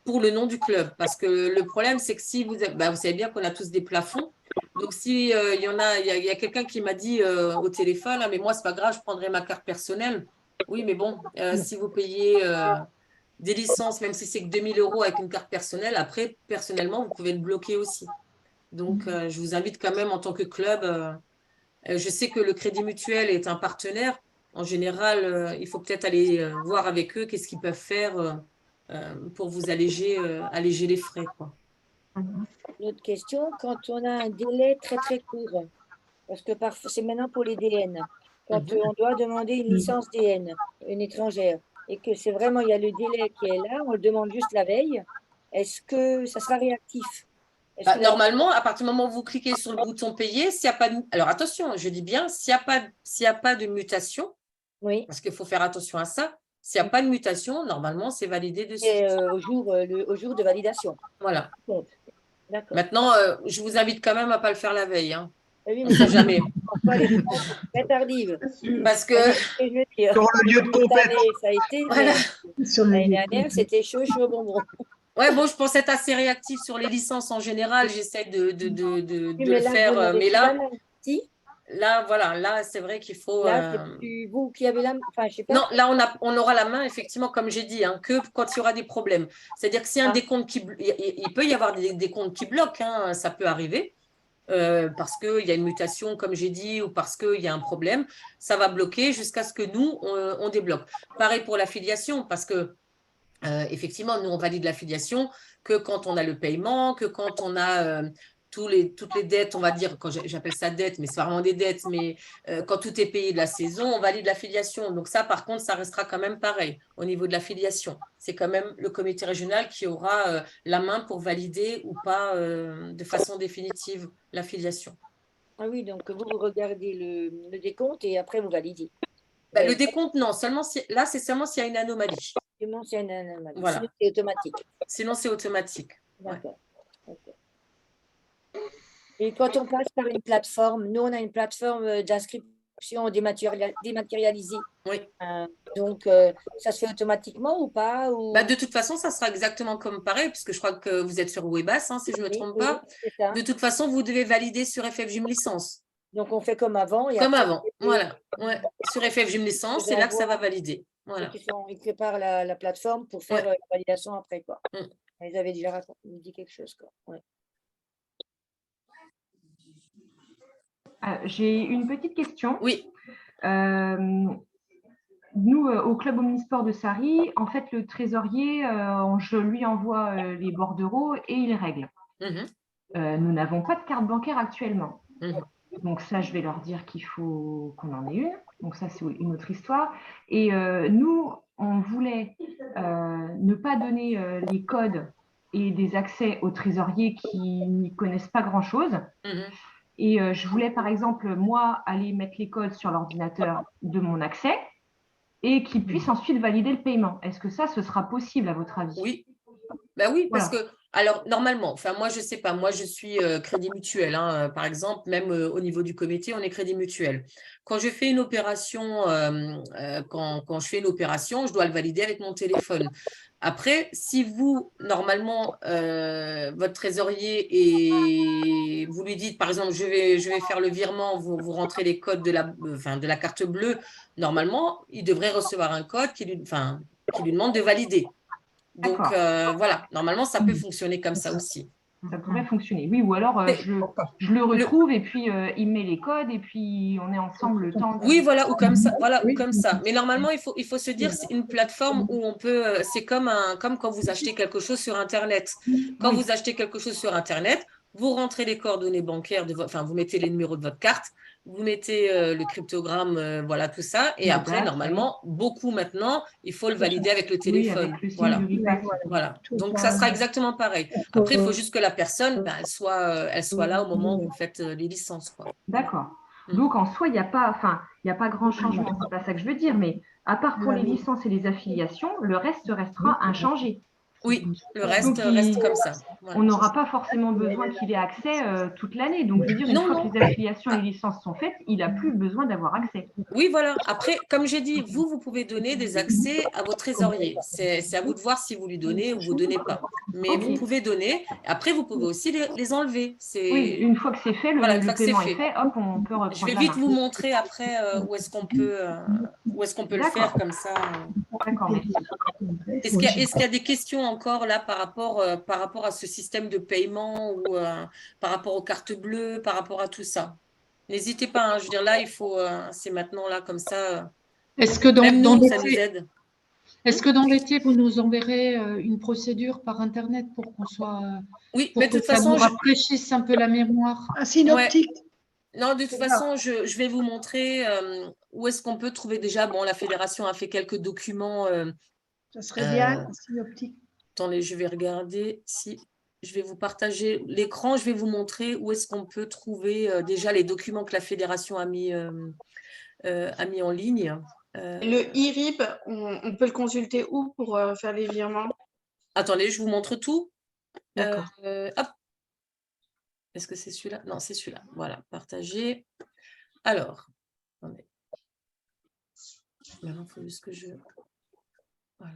pour le nom du club. Parce que le problème, c'est que si vous savez bien qu'on a tous des plafonds. Donc, si il y a quelqu'un qui m'a dit au téléphone, mais moi, c'est pas grave, je prendrai ma carte personnelle. Oui, mais bon, si vous payez des licences, même si c'est que 2 000 € avec une carte personnelle, après, personnellement, vous pouvez le bloquer aussi. Donc, je vous invite quand même en tant que club. Je sais que le Crédit Mutuel est un partenaire. En général, il faut peut-être aller voir avec eux qu'est-ce qu'ils peuvent faire pour vous alléger les frais, quoi. Une autre question, quand on a un délai très très court, parce que c'est maintenant pour les DN, quand on doit demander une licence DN, une étrangère, et que c'est vraiment, il y a le délai qui est là, on le demande juste la veille, est-ce que ça sera réactif? Normalement, à partir du moment où vous cliquez sur le bouton payer, s'il n'y a pas de... Alors attention, je dis bien, s'il n'y a pas de mutation, oui. Parce qu'il faut faire attention à ça, s'il n'y a pas de mutation, normalement, c'est validé dessus. Et au jour de validation. Voilà. D'accord. Maintenant, je vous invite quand même à ne pas le faire la veille. Hein. Oui, mais jamais. Très tardive. Parce que sur le lieu de compétence, ça a été. Voilà. L'année dernière, c'était chaud bonbon. Ouais, bon, je pense être assez réactive sur les licences en général. J'essaie de le faire. Mais là, voilà, là, c'est vrai qu'il faut. Là, c'est vous qui avez la main. Enfin, je sais pas. Non, là, on aura la main, effectivement, comme j'ai dit, que quand il y aura des problèmes. C'est-à-dire que si un décompte il peut y avoir des décomptes qui bloquent, hein, ça peut arriver. Parce qu'il y a une mutation, comme j'ai dit, ou parce qu'il y a un problème, ça va bloquer jusqu'à ce que nous, on débloque. Pareil pour l'affiliation, parce que effectivement, nous, on valide l'affiliation que quand on a le paiement, que quand on a toutes les dettes, on va dire, quand j'appelle ça dette, mais c'est vraiment des dettes, mais quand tout est payé de la saison, on valide l'affiliation. Donc ça, par contre, ça restera quand même pareil au niveau de l'affiliation. C'est quand même le comité régional qui aura la main pour valider ou pas de façon définitive l'affiliation. Ah oui, donc vous regardez le décompte et après vous validez. Le décompte, non. Là, c'est seulement s'il y a une anomalie. Seulement s'il y a une anomalie. Voilà. Sinon, c'est automatique. Sinon, c'est automatique. D'accord. Ouais. Et quand on passe par une plateforme, nous, on a une plateforme d'inscription dématérialisée. Oui. Donc, ça se fait automatiquement ou pas ou... De toute façon, ça sera exactement comme pareil, puisque je crois que vous êtes sur Webas, hein, si je ne me trompe pas. De toute façon, vous devez valider sur FFGym Licence. Donc, on fait comme avant. Comme avant, voilà. Ouais. Sur FFGym Licence, c'est là que ça va valider. Voilà. Ils préparent la plateforme pour faire la validation après, quoi. Ils avaient déjà dit quelque chose, quoi. Ouais. J'ai une petite question. Oui. Nous, au club omnisport de Sarri, en fait, le trésorier, je lui envoie les bordereaux et il règle. Nous n'avons pas de carte bancaire actuellement. Donc ça, je vais leur dire qu'il faut qu'on en ait une. Donc ça, c'est une autre histoire. Et nous, on voulait ne pas donner les codes et des accès aux trésoriers qui n'y connaissent pas grand-chose. Et je voulais, par exemple, moi, aller mettre les codes sur l'ordinateur de mon accès et qui puisse ensuite valider le paiement. Est-ce que ça, ce sera possible à votre avis? Oui. Ben oui, Voilà. parce que, alors normalement, enfin moi je sais pas, moi je suis Crédit Mutuel, hein, par exemple, même au niveau du comité, on est Crédit Mutuel. Quand je fais une opération, quand je fais une opération, je dois le valider avec mon téléphone. Après, si vous, normalement, votre trésorier et vous lui dites, par exemple, je vais faire le virement, vous rentrez les codes de la carte bleue, normalement, il devrait recevoir un code qui lui demande de valider. Donc, voilà, normalement, ça peut fonctionner comme ça aussi. Ça pourrait fonctionner, oui, ou alors je le retrouve et puis il met les codes et puis on est ensemble le temps. Oui, voilà, ou comme ça, voilà, ou comme ça. Mais normalement, il faut se dire, c'est une plateforme où on peut, c'est comme quand vous achetez quelque chose sur Internet. Quand vous achetez quelque chose sur Internet, vous rentrez les coordonnées bancaires, vous mettez les numéros de votre carte, vous mettez le cryptogramme, voilà, tout ça. Et après, normalement, beaucoup maintenant, il faut le valider avec le téléphone. Avec le signe Voilà. du RIPA. Voilà. Donc, ça sera exactement pareil. Après, il faut juste que la personne, elle soit là au moment où vous faites les licences, quoi. D'accord. Donc, en soi, il n'y a pas grand changement, c'est pas ça que je veux dire, mais à part pour les licences et les affiliations, le reste restera inchangé. Oui, le reste reste comme ça. Voilà. On n'aura pas forcément besoin qu'il ait accès toute l'année. Donc, je veux dire, une fois que les affiliations et les licences sont faites, il n'a plus besoin d'avoir accès. Oui, voilà. Après, comme j'ai dit, vous pouvez donner des accès à votre trésorier. C'est à vous de voir si vous lui donnez ou vous ne donnez pas. Mais vous pouvez donner. Après, vous pouvez aussi les enlever. Oui, une fois que c'est fait, le paiement est fait, hop, on peut reprendre. Je vais vite vous montrer après où est-ce qu'on peut le faire comme ça. D'accord, merci. Est-ce qu'il y a des questions encore là par rapport à ce système de paiement ou par rapport aux cartes bleues, par rapport à tout ça? N'hésitez pas, hein, je veux dire là, c'est maintenant là comme ça. Est-ce que même nous, ça nous aide. Est-ce que dans l'été, vous nous enverrez une procédure par Internet pour qu'on soit. Oui, pour mais de toute ça façon. nous rafraîchisse un peu la mémoire. Un synoptique. Ouais. Non, de toute façon, je vais vous montrer où est-ce qu'on peut trouver déjà. Bon, la fédération a fait quelques documents. Ça serait bien, un synoptique. Attendez, je vais regarder si. Je vais vous partager l'écran. Je vais vous montrer où est-ce qu'on peut trouver déjà les documents que la fédération a mis en ligne. Le IRIB, on peut le consulter où pour faire les virements? Attendez, je vous montre tout. D'accord. Hop. Est-ce que c'est celui-là? Non, c'est celui-là. Voilà, partager. Alors, attendez. Maintenant, il faut juste que je... Voilà.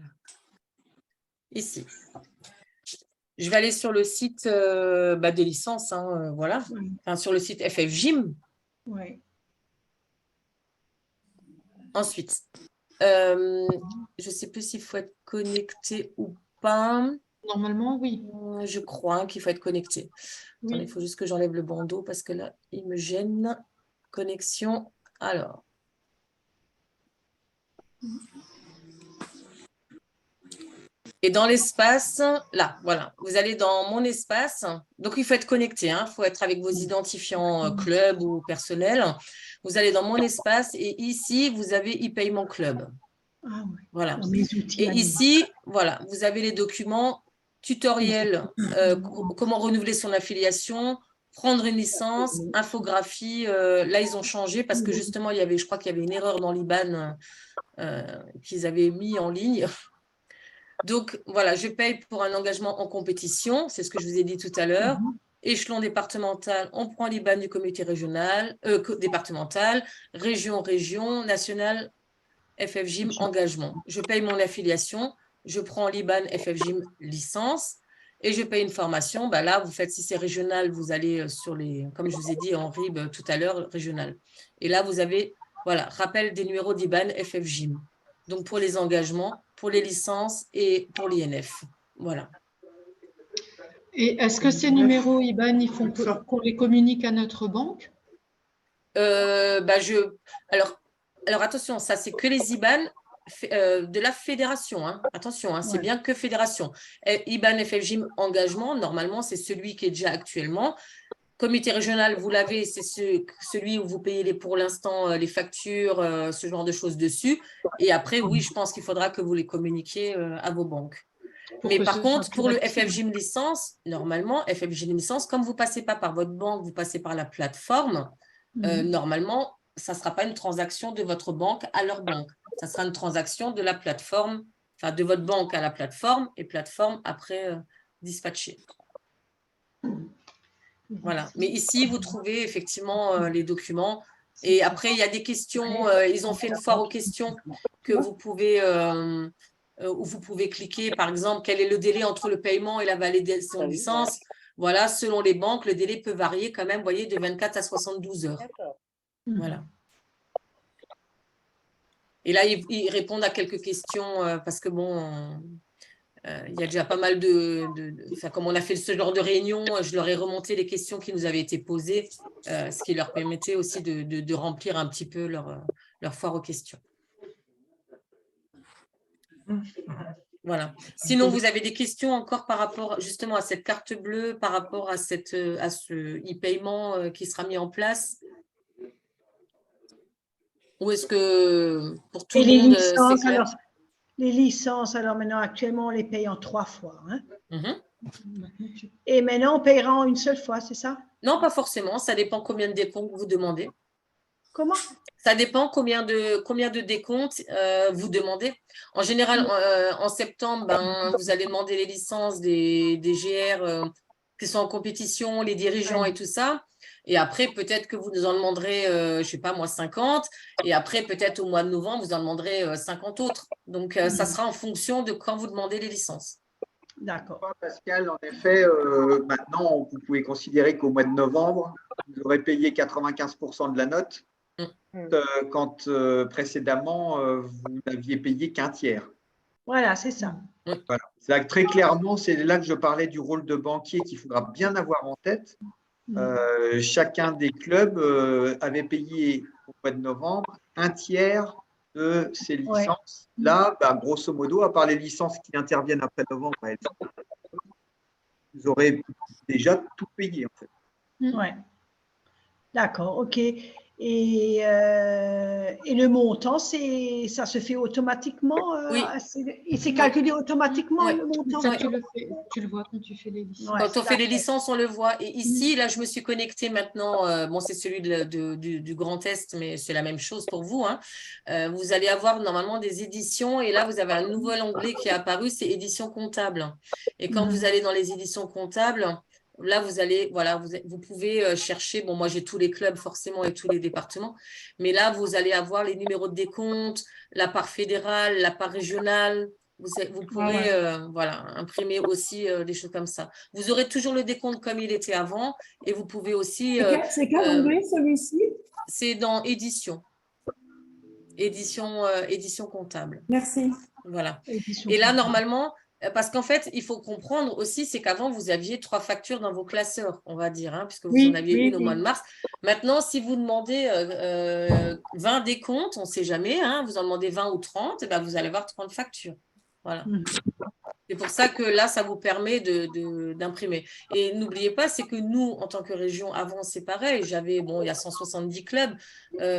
Ici. Je vais aller sur le site des licences, hein, voilà. Enfin, sur le site FFGIM. Oui. Ensuite, je ne sais plus s'il faut être connecté ou pas. Normalement, oui. Je crois qu'il faut être connecté. Oui. Attendez, il faut juste que j'enlève le bandeau parce que là, il me gêne. Connexion. Alors. Et dans l'espace, là, voilà, vous allez dans mon espace. Donc, il faut être connecté, hein. Il faut être avec vos identifiants club ou personnel. Vous allez dans mon espace et ici, vous avez e-paiement club. Ah, oui. Voilà. Mes outils et ici, voilà, vous avez les documents tutoriels, comment renouveler son affiliation, prendre une licence, infographie. Là, ils ont changé parce que justement, je crois qu'il y avait une erreur dans l'IBAN qu'ils avaient mis en ligne. Donc, voilà, je paye pour un engagement en compétition, c'est ce que je vous ai dit tout à l'heure. Échelon départemental, on prend l'IBAN du comité régional, départemental, région, national, FFGIM, engagement. Je paye mon affiliation, je prends l'IBAN FFGIM licence et je paye une formation. Ben là, vous faites, si c'est régional, vous allez sur les, comme je vous ai dit en RIB tout à l'heure, régional. Et là, vous avez, voilà, rappel des numéros d'IBAN FFGIM. Donc, pour les engagements, pour les licences et pour l'INF. Voilà. Et est-ce que ces numéros IBAN, il faut qu'on les communique à notre banque? Alors, attention, ça, c'est que les IBAN de la fédération. Hein. Attention, hein, c'est bien que fédération. IBAN FFGIM engagement, normalement, c'est celui qui est déjà actuellement. Comité régional, vous l'avez, c'est celui où vous payez pour l'instant les factures, ce genre de choses dessus. Et après, oui, je pense qu'il faudra que vous les communiquiez à vos banques. Mais par contre, pour le FFGIM licence, normalement, FFGIM licence, comme vous ne passez pas par votre banque, vous passez par la plateforme, normalement, ça ne sera pas une transaction de votre banque à leur banque. Ça sera une transaction de la plateforme, enfin de votre banque à la plateforme et plateforme après dispatchée. Voilà. Mais ici, vous trouvez effectivement les documents. Et après, il y a des questions. Ils ont fait une foire aux questions que vous pouvez, où vous pouvez cliquer. Par exemple, quel est le délai entre le paiement et la validation de licence? Voilà, selon les banques, le délai peut varier quand même, vous voyez, de 24 à 72 heures. Voilà. Et là, ils répondent à quelques questions parce que bon, il y a déjà pas mal enfin, comme on a fait ce genre de réunion, je leur ai remonté les questions qui nous avaient été posées, ce qui leur permettait aussi de remplir un petit peu leur foire aux questions. Voilà. Sinon, vous avez des questions encore par rapport justement à cette carte bleue, par rapport à ce e-paiement qui sera mis en place? Ou est-ce que pour tout le monde, c'est clair? Les licences, alors maintenant, actuellement, on les paye en 3 fois. Hein? Et maintenant, on payera en une seule fois, c'est ça? Non, pas forcément. Ça dépend combien de décomptes vous demandez. Comment? Ça dépend combien de décomptes vous demandez. En général, en septembre, vous allez demander les licences des GR qui sont en compétition, les dirigeants et tout ça. Et après, peut-être que vous nous en demanderez, je ne sais pas moi, 50. Et après, peut-être au mois de novembre, vous en demanderez 50 autres. Donc, ça sera en fonction de quand vous demandez les licences. D'accord. Pascal, en effet, maintenant, vous pouvez considérer qu'au mois de novembre, vous aurez payé 95% de la note, quand précédemment, vous n'aviez payé qu'un tiers. Voilà, c'est ça. Voilà. Là, très clairement, c'est là que je parlais du rôle de banquier qu'il faudra bien avoir en tête. Chacun des clubs avait payé au mois de novembre un tiers de ses licences. Là, grosso modo, à part les licences qui interviennent après novembre, vous aurez déjà tout payé en fait. Ouais. D'accord, ok. Et le montant, ça se fait automatiquement? Oui. Et c'est calculé automatiquement, le montant? Ça, tu le vois quand tu fais les licences. Quand on fait les licences, on le voit. Et ici, là, je me suis connectée maintenant. Bon, c'est celui du Grand Est, mais c'est la même chose pour vous. Hein. Vous allez avoir normalement des éditions. Et là, vous avez un nouvel onglet qui est apparu, c'est édition comptable. Et quand vous allez dans les éditions comptables, là, vous allez, voilà, vous pouvez chercher. Bon, moi, j'ai tous les clubs forcément et tous les départements. Mais là, vous allez avoir les numéros de décompte, la part fédérale, la part régionale. Vous pourrez voilà, imprimer aussi des choses comme ça. Vous aurez toujours le décompte comme il était avant et vous pouvez aussi… c'est quel onglet celui-ci? C'est dans édition. Édition comptable. Merci. Voilà. Et là, normalement, parce qu'en fait, il faut comprendre aussi, c'est qu'avant, vous aviez 3 factures dans vos classeurs, on va dire, hein, puisque vous en aviez une au mois de mars. Maintenant, si vous demandez 20 décomptes, on ne sait jamais, hein, vous en demandez 20 ou 30, et vous allez avoir 30 factures. Voilà. C'est pour ça que là, ça vous permet d'imprimer. Et n'oubliez pas, c'est que nous, en tant que région, avant, c'est pareil. J'avais, bon, il y a 170 clubs,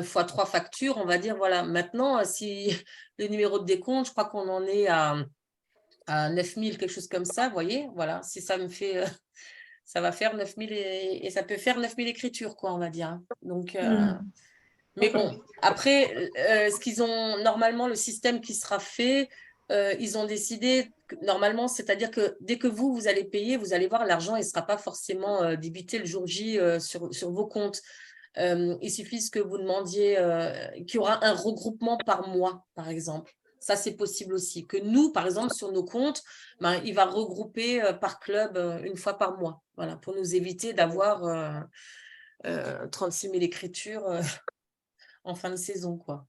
fois 3 factures, on va dire, voilà. Maintenant, si le numéro de décompte, je crois qu'on en est à 9000, quelque chose comme ça, vous voyez, voilà. Si ça me fait… ça va faire 9000 et ça peut faire 9000 écritures, quoi, on va dire. Hein. Donc… mais bon, après, ce qu'ils ont, normalement, le système qui sera fait… ils ont décidé, normalement, c'est-à-dire que dès que vous allez payer, vous allez voir, l'argent, il ne sera pas forcément débité le jour J sur vos comptes. Il suffit que vous demandiez qu'il y aura un regroupement par mois, par exemple. Ça, c'est possible aussi. Que nous, par exemple, sur nos comptes, il va regrouper par club une fois par mois. Voilà, pour nous éviter d'avoir 36 000 écritures en fin de saison, quoi.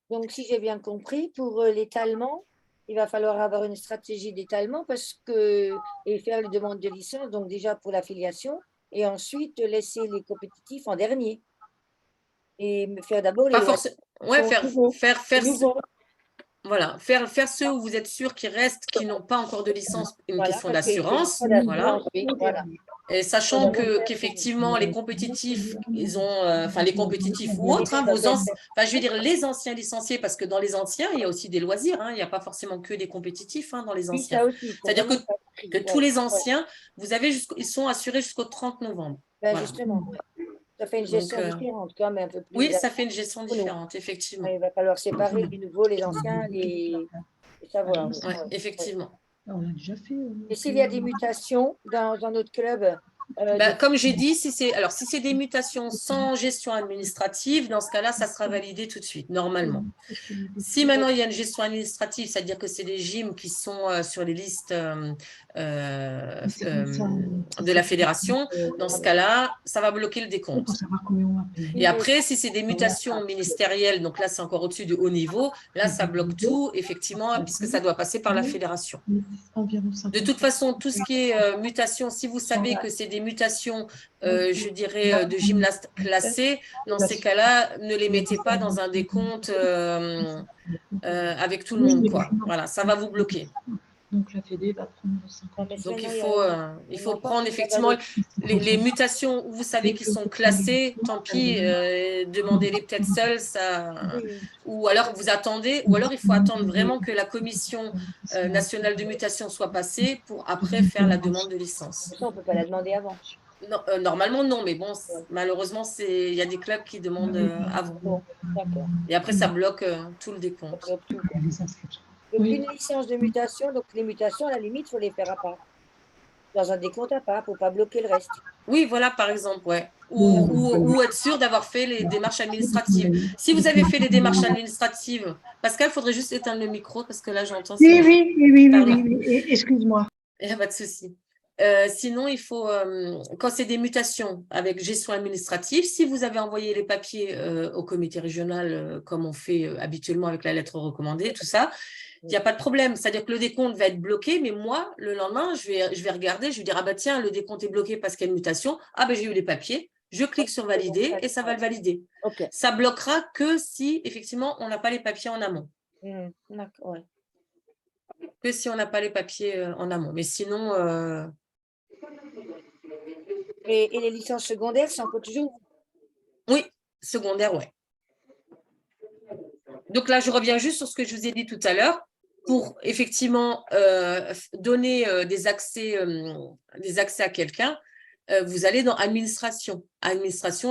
Donc, si j'ai bien compris, pour l'étalement, il va falloir avoir une stratégie d'étalement et faire les demandes de licence, donc déjà pour l'affiliation, et ensuite laisser les compétitifs en dernier. Et faire d'abord les… Voilà, faire ceux où vous êtes sûr qu'ils restent, qui n'ont pas encore de licence, une question d'assurance. Voilà. Et sachant qu'effectivement, les compétitifs, ils ont, les compétitifs ou autres, hein, je veux dire les anciens licenciés, parce que dans les anciens, il y a aussi des loisirs, hein, il n'y a pas forcément que des compétitifs dans les anciens. C'est-à-dire que tous les anciens, ils sont assurés jusqu'au 30 novembre. Voilà. Justement. Ça fait une gestion différente, quand même. Un peu plus oui, ça fait une gestion différente, effectivement. Il va falloir séparer les nouveaux, les anciens, les savoirs. Oui, effectivement. On l'a déjà fait. Et s'il y a des mutations dans notre club, comme j'ai dit, si c'est des mutations sans gestion administrative, dans ce cas-là, ça sera validé tout de suite, normalement. Si maintenant il y a une gestion administrative, c'est-à-dire que c'est des gyms qui sont sur les listes de la fédération, dans ce cas-là, ça va bloquer le décompte. Et après, si c'est des mutations ministérielles, donc là, c'est encore au-dessus du haut niveau, là, ça bloque tout, effectivement, puisque ça doit passer par la fédération. De toute façon, tout ce qui est mutation, si vous savez que c'est des mutations, je dirais, de gymnastes classés, dans ces cas-là, ne les mettez pas dans un décompte avec tout le monde, quoi. Voilà, ça va vous bloquer. Donc la Fédé va prendre 50. Donc il faut prendre effectivement les mutations où vous savez qu'ils sont classés, tant pis, demandez-les peut-être seuls, ça, ou alors vous attendez, ou alors il faut attendre vraiment que la commission nationale de mutation soit passée pour après faire la demande de licence. On ne peut pas la demander avant. Non, normalement non, mais bon, malheureusement il y a des clubs qui demandent avant. Et après ça bloque tout le décompte. Donc, une licence de mutation, donc les mutations, à la limite, il faut les faire à part. Dans un décompte à part, pour ne pas bloquer le reste. Oui, voilà, par exemple, ouais. Ou être sûr d'avoir fait les démarches administratives. Si vous avez fait les démarches administratives, Pascal, il faudrait juste éteindre le micro parce que là, j'entends... Oui, excuse-moi. Il n'y a pas de souci. Sinon, il faut, quand c'est des mutations avec gestion administrative, si vous avez envoyé les papiers au comité régional, comme on fait habituellement avec la lettre recommandée, tout ça, il n'y a pas de problème. C'est-à-dire que le décompte va être bloqué, mais moi, le lendemain, je vais regarder, je vais dire, ah bah tiens, le décompte est bloqué parce qu'il y a une mutation. Ah bah j'ai eu les papiers, je clique sur valider et ça va le valider. Okay. Ça bloquera que si, effectivement, on n'a pas les papiers en amont. D'accord, ouais. Que si on n'a pas les papiers en amont. Mais sinon... Et les licences secondaires, c'est encore toujours... Oui, secondaire, ouais. Donc là, je reviens juste sur ce que je vous ai dit tout à l'heure. Pour effectivement donner des accès à quelqu'un, vous allez dans administration,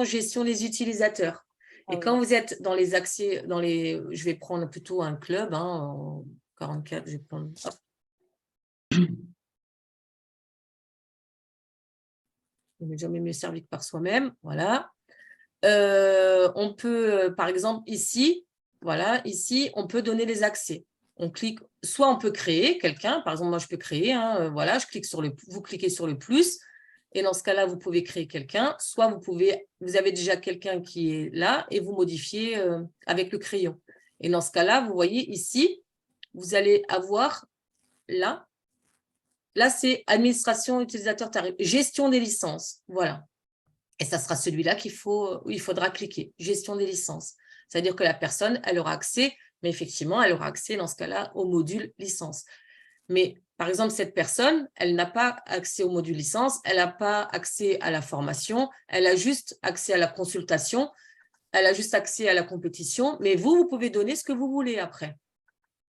gestion des utilisateurs. Et quand vous êtes dans les accès, je vais prendre plutôt un club, en 44, je vais prendre... Il n'est jamais mieux servi que par soi-même, voilà. On peut, par exemple, ici, voilà, ici, on peut donner les accès. On clique, soit on peut créer quelqu'un, par exemple, moi je peux créer, voilà, vous cliquez sur le plus, et dans ce cas-là, vous pouvez créer quelqu'un, soit vous avez déjà quelqu'un qui est là, et vous modifiez avec le crayon. Et dans ce cas-là, vous voyez ici, vous allez avoir là, c'est administration utilisateur tarif, gestion des licences, voilà. Et ça sera celui-là où il faudra cliquer, gestion des licences. C'est-à-dire que la personne, elle aura accès, mais effectivement, elle aura accès dans ce cas-là au module licence. Mais par exemple, cette personne, elle n'a pas accès au module licence, elle n'a pas accès à la formation, elle a juste accès à la consultation, elle a juste accès à la compétition, mais vous pouvez donner ce que vous voulez après.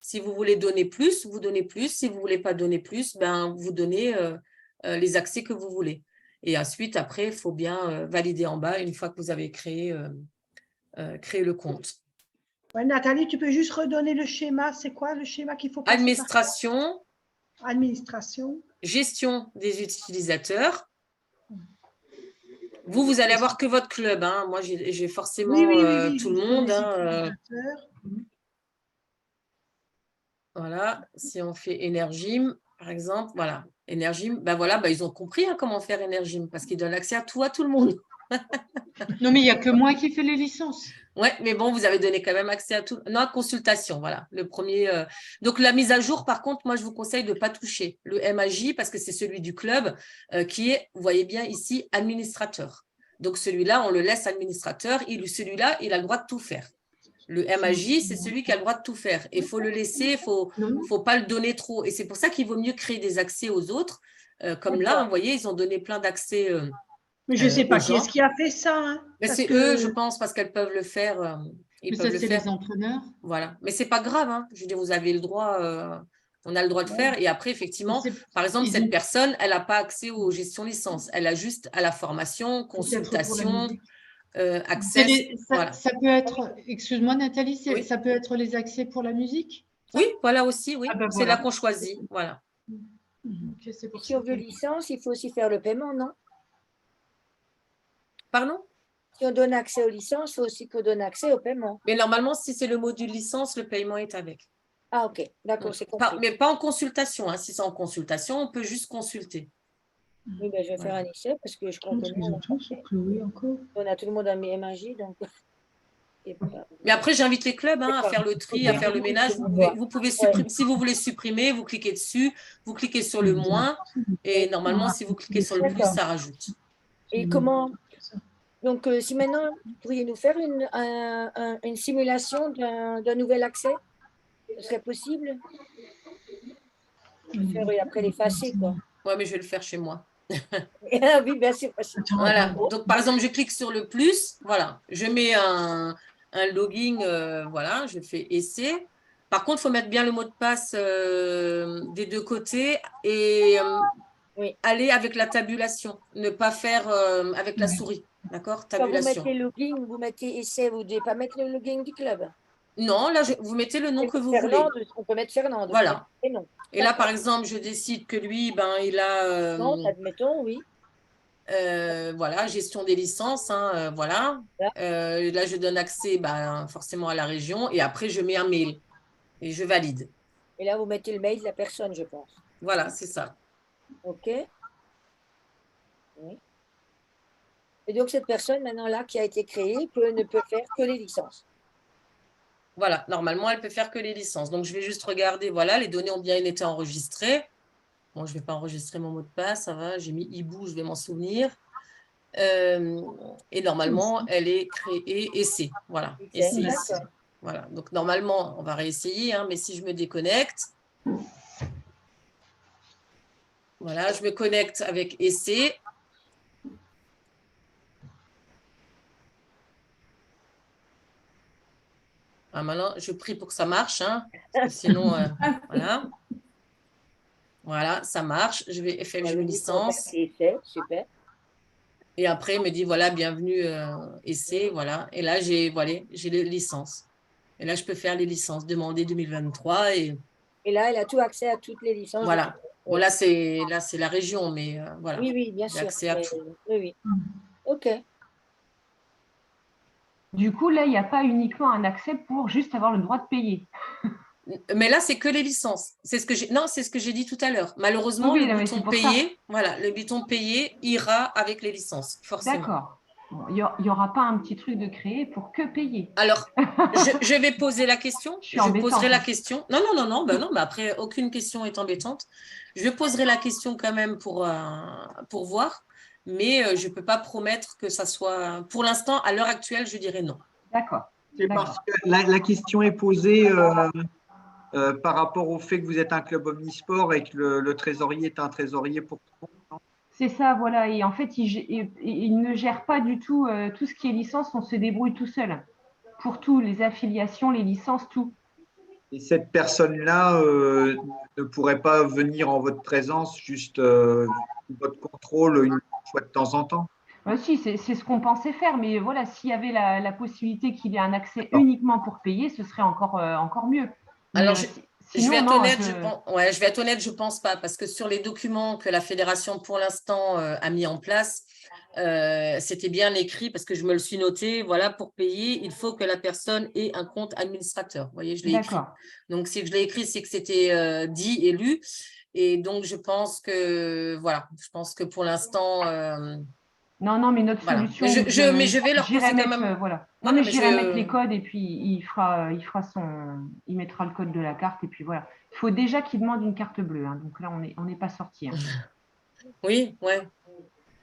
Si vous voulez donner plus, vous donnez plus. Si vous ne voulez pas donner plus, ben, vous donnez les accès que vous voulez. Et ensuite, après, il faut bien valider en bas une fois que vous avez créé le compte. Ouais, Nathalie, tu peux juste redonner le schéma. C'est quoi le schéma qu'il faut passer? Administration. Administration. Gestion des utilisateurs. Vous allez avoir que votre club. Hein. Moi, j'ai forcément tout le monde. Voilà, si on fait Energim, par exemple, voilà, Energim, ben voilà, ils ont compris comment faire Energim parce qu'ils donnent accès à tout le monde. Non, mais il n'y a que moi qui fais les licences. Oui, mais bon, vous avez donné quand même accès à tout. Non, consultation, voilà, le premier. Donc, la mise à jour, par contre, moi, je vous conseille de ne pas toucher le MAJ parce que c'est celui du club qui est, vous voyez bien ici, administrateur. Donc, celui-là, on le laisse administrateur. Celui-là, il a le droit de tout faire. Le MAJ, c'est celui qui a le droit de tout faire. Et il faut le laisser, il ne faut pas le donner trop. Et c'est pour ça qu'il vaut mieux créer des accès aux autres. Comme là, vous voyez, ils ont donné plein d'accès. Mais je ne sais pas qui est-ce qui a fait ça. Hein, c'est eux, je pense, parce qu'elles peuvent le faire. Mais ça, c'est les entraîneurs. Voilà. Mais ce n'est pas grave. Hein. Je veux dire, vous avez le droit, on a le droit de faire. Et après, effectivement, par exemple, cette personne, elle n'a pas accès aux gestions licences. Elle a juste à la formation, consultation. accès. Voilà. Ça peut être, excuse-moi Nathalie, Oui. ça peut être les accès pour la musique? Oui, voilà aussi, oui. Ah ben C'est voilà. là qu'on choisit. Voilà. Okay, c'est pour Si ça on veut licence, il faut aussi faire le paiement, non? Pardon? Si on donne accès aux licences, il faut aussi qu'on donne accès au paiement. Mais normalement, si c'est le module licence, le paiement est avec. Ah, ok, d'accord, c'est compris. Mais pas en consultation. Hein. Si c'est en consultation, on peut juste consulter. Oui, ben, je vais faire un essai parce que je crois que on a tout le monde en MAJ, donc. Mais après, j'invite les clubs à faire le tri, à faire le ménage. Vous pouvez supprimer, si vous voulez supprimer, vous cliquez dessus, vous cliquez sur le moins, et normalement, si vous cliquez sur le plus, ça rajoute. Et comment? Donc, si maintenant, vous pourriez nous faire une simulation d'un nouvel accès, ce serait possible? Faire, et après l'effacer, quoi. Oui, mais je vais le faire chez moi. Oui, bien sûr. Voilà. Donc, par exemple, je clique sur le plus. Voilà. Je mets un login. Voilà. Je fais essai. Par contre, il faut mettre bien le mot de passe des deux côtés et aller avec la tabulation. Ne pas faire avec la souris. D'accord? Tabulation. Quand vous mettez login, vous mettez essai, vous ne devez pas mettre le login du club. Non, là, vous mettez le nom que vous voulez. On peut mettre Fernand. Voilà. Et là, par exemple, je décide que lui, il a… admettons, oui. Voilà, gestion des licences, hein, voilà. Là, je donne accès forcément à la région et après, je mets un mail et je valide. Et là, vous mettez le mail de la personne, je pense. Voilà, c'est ça. OK. Oui. Et donc, cette personne, maintenant, là, qui a été créée, ne peut faire que les licences. Voilà, normalement, elle peut faire que les licences. Donc, je vais juste regarder, voilà, les données ont bien été enregistrées. Bon, je ne vais pas enregistrer mon mot de passe, ça va, j'ai mis hibou, je vais m'en souvenir. Et normalement, elle est créée essai. Voilà, essai ici. Voilà, donc normalement, on va réessayer, mais si je me déconnecte, voilà, je me connecte avec essai. Maintenant, je prie pour que ça marche, sinon, voilà. Voilà, ça marche. Je vais FFG licence. Super. Et après, il me dit, voilà, bienvenue, essai, voilà. Et là, j'ai les licences. Et là, je peux faire les licences, demander 2023. Et là, elle a tout accès à toutes les licences. Voilà. Bon, là, c'est la région, mais voilà. Oui, bien sûr. Accès à tout. Oui. OK. Du coup, là, il n'y a pas uniquement un accès pour juste avoir le droit de payer. Mais là, c'est que les licences. C'est ce que j'ai dit tout à l'heure. Malheureusement, le bouton payer, le bouton payer ira avec les licences, forcément. D'accord. Bon, il n'y aura pas un petit truc de créer pour que payer. Alors, je vais poser la question. Je poserai la question. Non, mais après, aucune question est embêtante. Je poserai la question quand même pour voir. Mais je ne peux pas promettre que ça soit… Pour l'instant, à l'heure actuelle, je dirais non. D'accord. C'est parce que la question est posée par rapport au fait que vous êtes un club omnisport et que le trésorier est un trésorier pour tout le monde. C'est ça, voilà. Et en fait, il ne gère pas du tout tout ce qui est licence. On se débrouille tout seul. Pour tout, les affiliations, les licences, tout. Et cette personne-là ne pourrait pas venir en votre présence, juste votre contrôle une fois de temps en temps? Si, c'est ce qu'on pensait faire. Mais voilà, s'il y avait la possibilité qu'il y ait un accès uniquement pour payer, ce serait encore mieux. Alors, je vais être honnête, je vais être honnête, je ne pense pas, parce que sur les documents que la fédération, pour l'instant, a mis en place, c'était bien écrit, parce que je me le suis noté, voilà, pour payer, il faut que la personne ait un compte administrateur. Vous voyez, je l'ai écrit. Donc, si je l'ai écrit, c'est que c'était dit et lu. Et donc, je pense que pour l'instant… Non, mais notre solution… Mais je vais leur poser quand même… Voilà. Non, mais j'irai mettre les codes et puis il mettra le code de la carte et puis voilà. Il faut déjà qu'il demande une carte bleue. Donc là, on n'est pas sorti. Oui, ouais.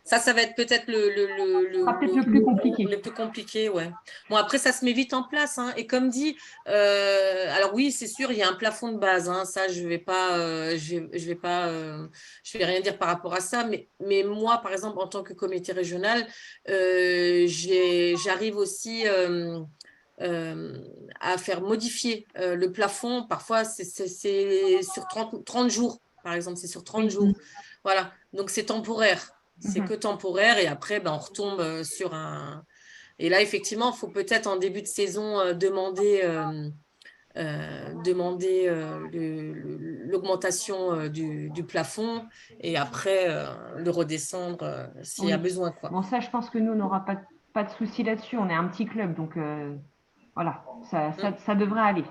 Ça va être peut-être le plus compliqué. Le plus compliqué, ouais. Bon, après, ça se met vite en place. Et comme dit, alors oui, c'est sûr, il y a un plafond de base. Ça, je vais rien dire par rapport à ça. Mais moi, par exemple, en tant que comité régional, j'arrive aussi à faire modifier le plafond. Parfois, c'est sur 30 jours, par exemple, c'est sur 30 jours. Voilà, donc c'est temporaire. C'est que temporaire et après, on retombe sur un Et là, effectivement, il faut peut-être en début de saison demander l'augmentation du plafond et après le redescendre s'il y a besoin, quoi. Bon, ça, je pense que nous, on n'aura pas de souci là-dessus. On est un petit club, donc voilà, ça devrait aller.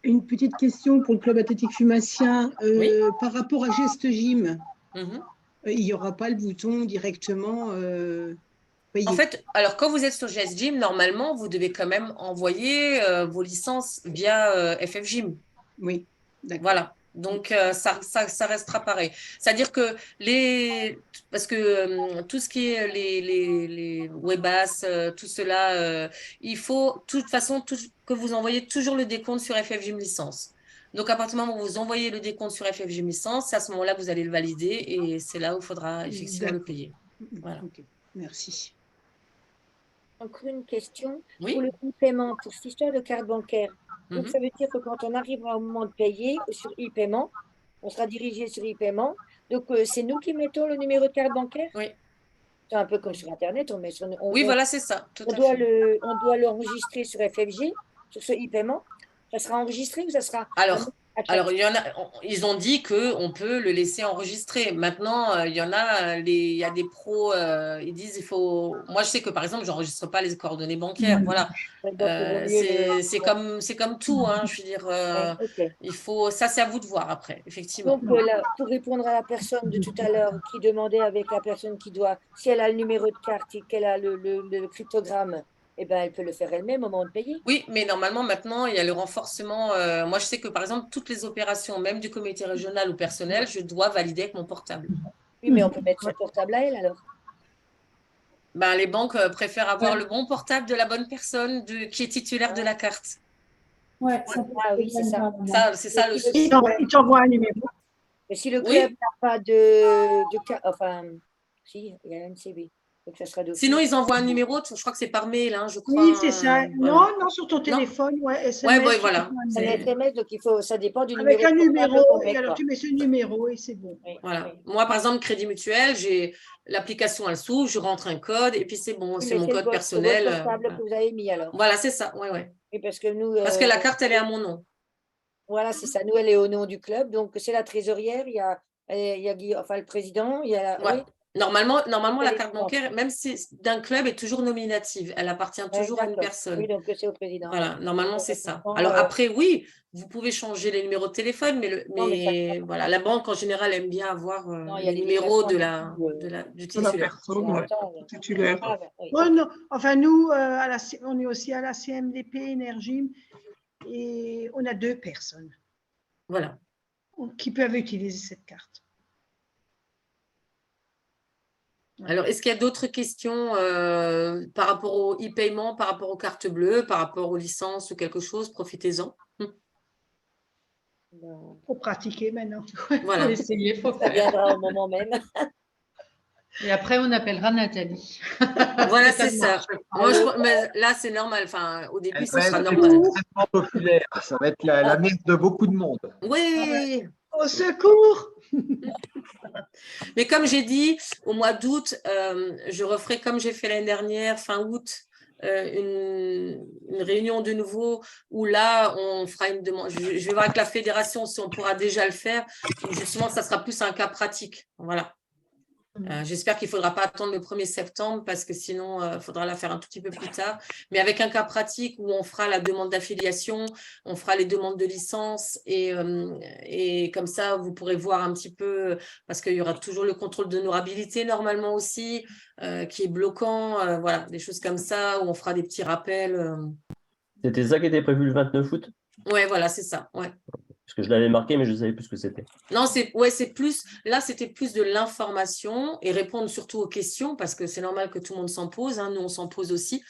Une petite question pour le club athlétique Fumacien. Oui. Par rapport à Geste Gym, Mhm. il n'y aura pas le bouton directement payé. En fait, alors quand vous êtes sur GS Gym, normalement, vous devez quand même envoyer vos licences via FF Gym. Oui, d'accord. Voilà. Donc, ça restera pareil. C'est-à-dire que parce que tout ce qui est les Webas, tout cela, il faut, de toute façon, que vous envoyez toujours le décompte sur FF Gym Licence. Donc, à partir du moment où vous envoyez le décompte sur FF Gym Licence, c'est à ce moment-là que vous allez le valider et c'est là où il faudra effectivement le payer. Voilà. Okay. Merci. Encore une question. Oui. Pour le paiement, pour cette histoire de carte bancaire, donc Mhm. ça veut dire que quand on arrivera au moment de payer sur e-paiement, on sera dirigé sur e-paiement. Donc, c'est nous qui mettons le numéro de carte bancaire? Oui. C'est un peu comme sur Internet, on met sur, Oui, voilà, c'est ça. Tout on à doit fait. on doit l'enregistrer sur FFG, sur ce e-paiement. Ça sera enregistré ou ça sera Alors, il y en a, ils ont dit qu'on peut le laisser enregistrer. Maintenant, il y en a, il y a des pros, ils disent, il faut. Moi, je sais que par exemple, je n'enregistre pas les coordonnées bancaires. Voilà. C'est comme tout, hein, je veux dire, okay. il faut. Ça, c'est à vous de voir après, effectivement. Donc, pour répondre à la personne de tout à l'heure qui demandait avec la personne qui doit, si elle a le numéro de carte et qu'elle a le cryptogramme, eh ben, elle peut le faire elle-même au moment de payer. Oui, mais normalement, maintenant, il y a le renforcement. Moi, je sais que, par exemple, toutes les opérations, même du comité régional ou personnel, je dois valider avec mon portable. Oui, mais on peut mettre son portable à elle, alors. Ben, les banques préfèrent avoir le bon portable de la bonne personne qui est titulaire de la carte. Ouais, oui, c'est ça. C'est ça le souci. Il t'envoie un numéro. Mais si le club n'a pas enfin, si, il y a un MCB. Donc ça sera sinon, ils envoient un numéro, je crois que c'est par mail, hein, je crois. Oui, c'est ça. Voilà. Non, sur ton téléphone, SMS. Ouais, voilà. C'est un SMS, donc ça dépend du numéro. Avec un numéro, et alors tu mets ce numéro et c'est bon. Oui, voilà. Oui. Moi, par exemple, Crédit Mutuel, j'ai l'application, elle s'ouvre, je rentre un code et puis c'est bon, c'est mon code personnel. C'est votre portable que vous avez mis alors. Voilà, c'est ça, oui. Oui, parce que nous. Parce que la carte, elle est à mon nom. Voilà, c'est ça. Nous, elle est au nom du club, donc c'est la trésorière, il y a le président, il y a. Ouais. Oui. Normalement, la carte bancaire, même si d'un club, est toujours nominative. Elle appartient toujours à une personne. Oui, donc c'est au président. Voilà, normalement, c'est ça. Alors après, oui, vous pouvez changer les numéros de téléphone, mais voilà, la banque, en général, aime bien avoir les numéros du titulaire. Titulaire. Oh, non. Enfin, nous, on est aussi à la CMDP Énergie et on a 2 personnes. Voilà. Qui peuvent utiliser cette carte. Alors, est-ce qu'il y a d'autres questions par rapport au e-paiement, par rapport aux cartes bleues, par rapport aux licences ou quelque chose? Profitez-en. Il faut pratiquer maintenant. Voilà. Faut essayer, faut ça viendra au moment même. Et après, on appellera Nathalie. Voilà, c'est ça. Moi, mais là, c'est normal. Enfin, au début, ça sera normal. Extrêmement populaire. Ça va être la mère de beaucoup de monde. Oui. Au secours. Mais comme j'ai dit, au mois d'août, je referai comme j'ai fait l'année dernière, fin août, une réunion de nouveau où là, on fera une demande. Je vais voir avec la fédération si on pourra déjà le faire. Justement, ça sera plus un cas pratique. Voilà. J'espère qu'il ne faudra pas attendre le 1er septembre parce que sinon, il faudra la faire un tout petit peu plus tard. Mais avec un cas pratique où on fera la demande d'affiliation, on fera les demandes de licence et comme ça, vous pourrez voir un petit peu, parce qu'il y aura toujours le contrôle d'honorabilité normalement aussi, qui est bloquant. Voilà, des choses comme ça où on fera des petits rappels. C'était ça qui était prévu le 29 août? Ouais, voilà, c'est ça. Ouais. Parce que je l'avais marqué, mais je ne savais plus ce que c'était. Non, c'est plus, là, c'était plus de l'information et répondre surtout aux questions parce que c'est normal que tout le monde s'en pose. Hein, nous, on s'en pose aussi.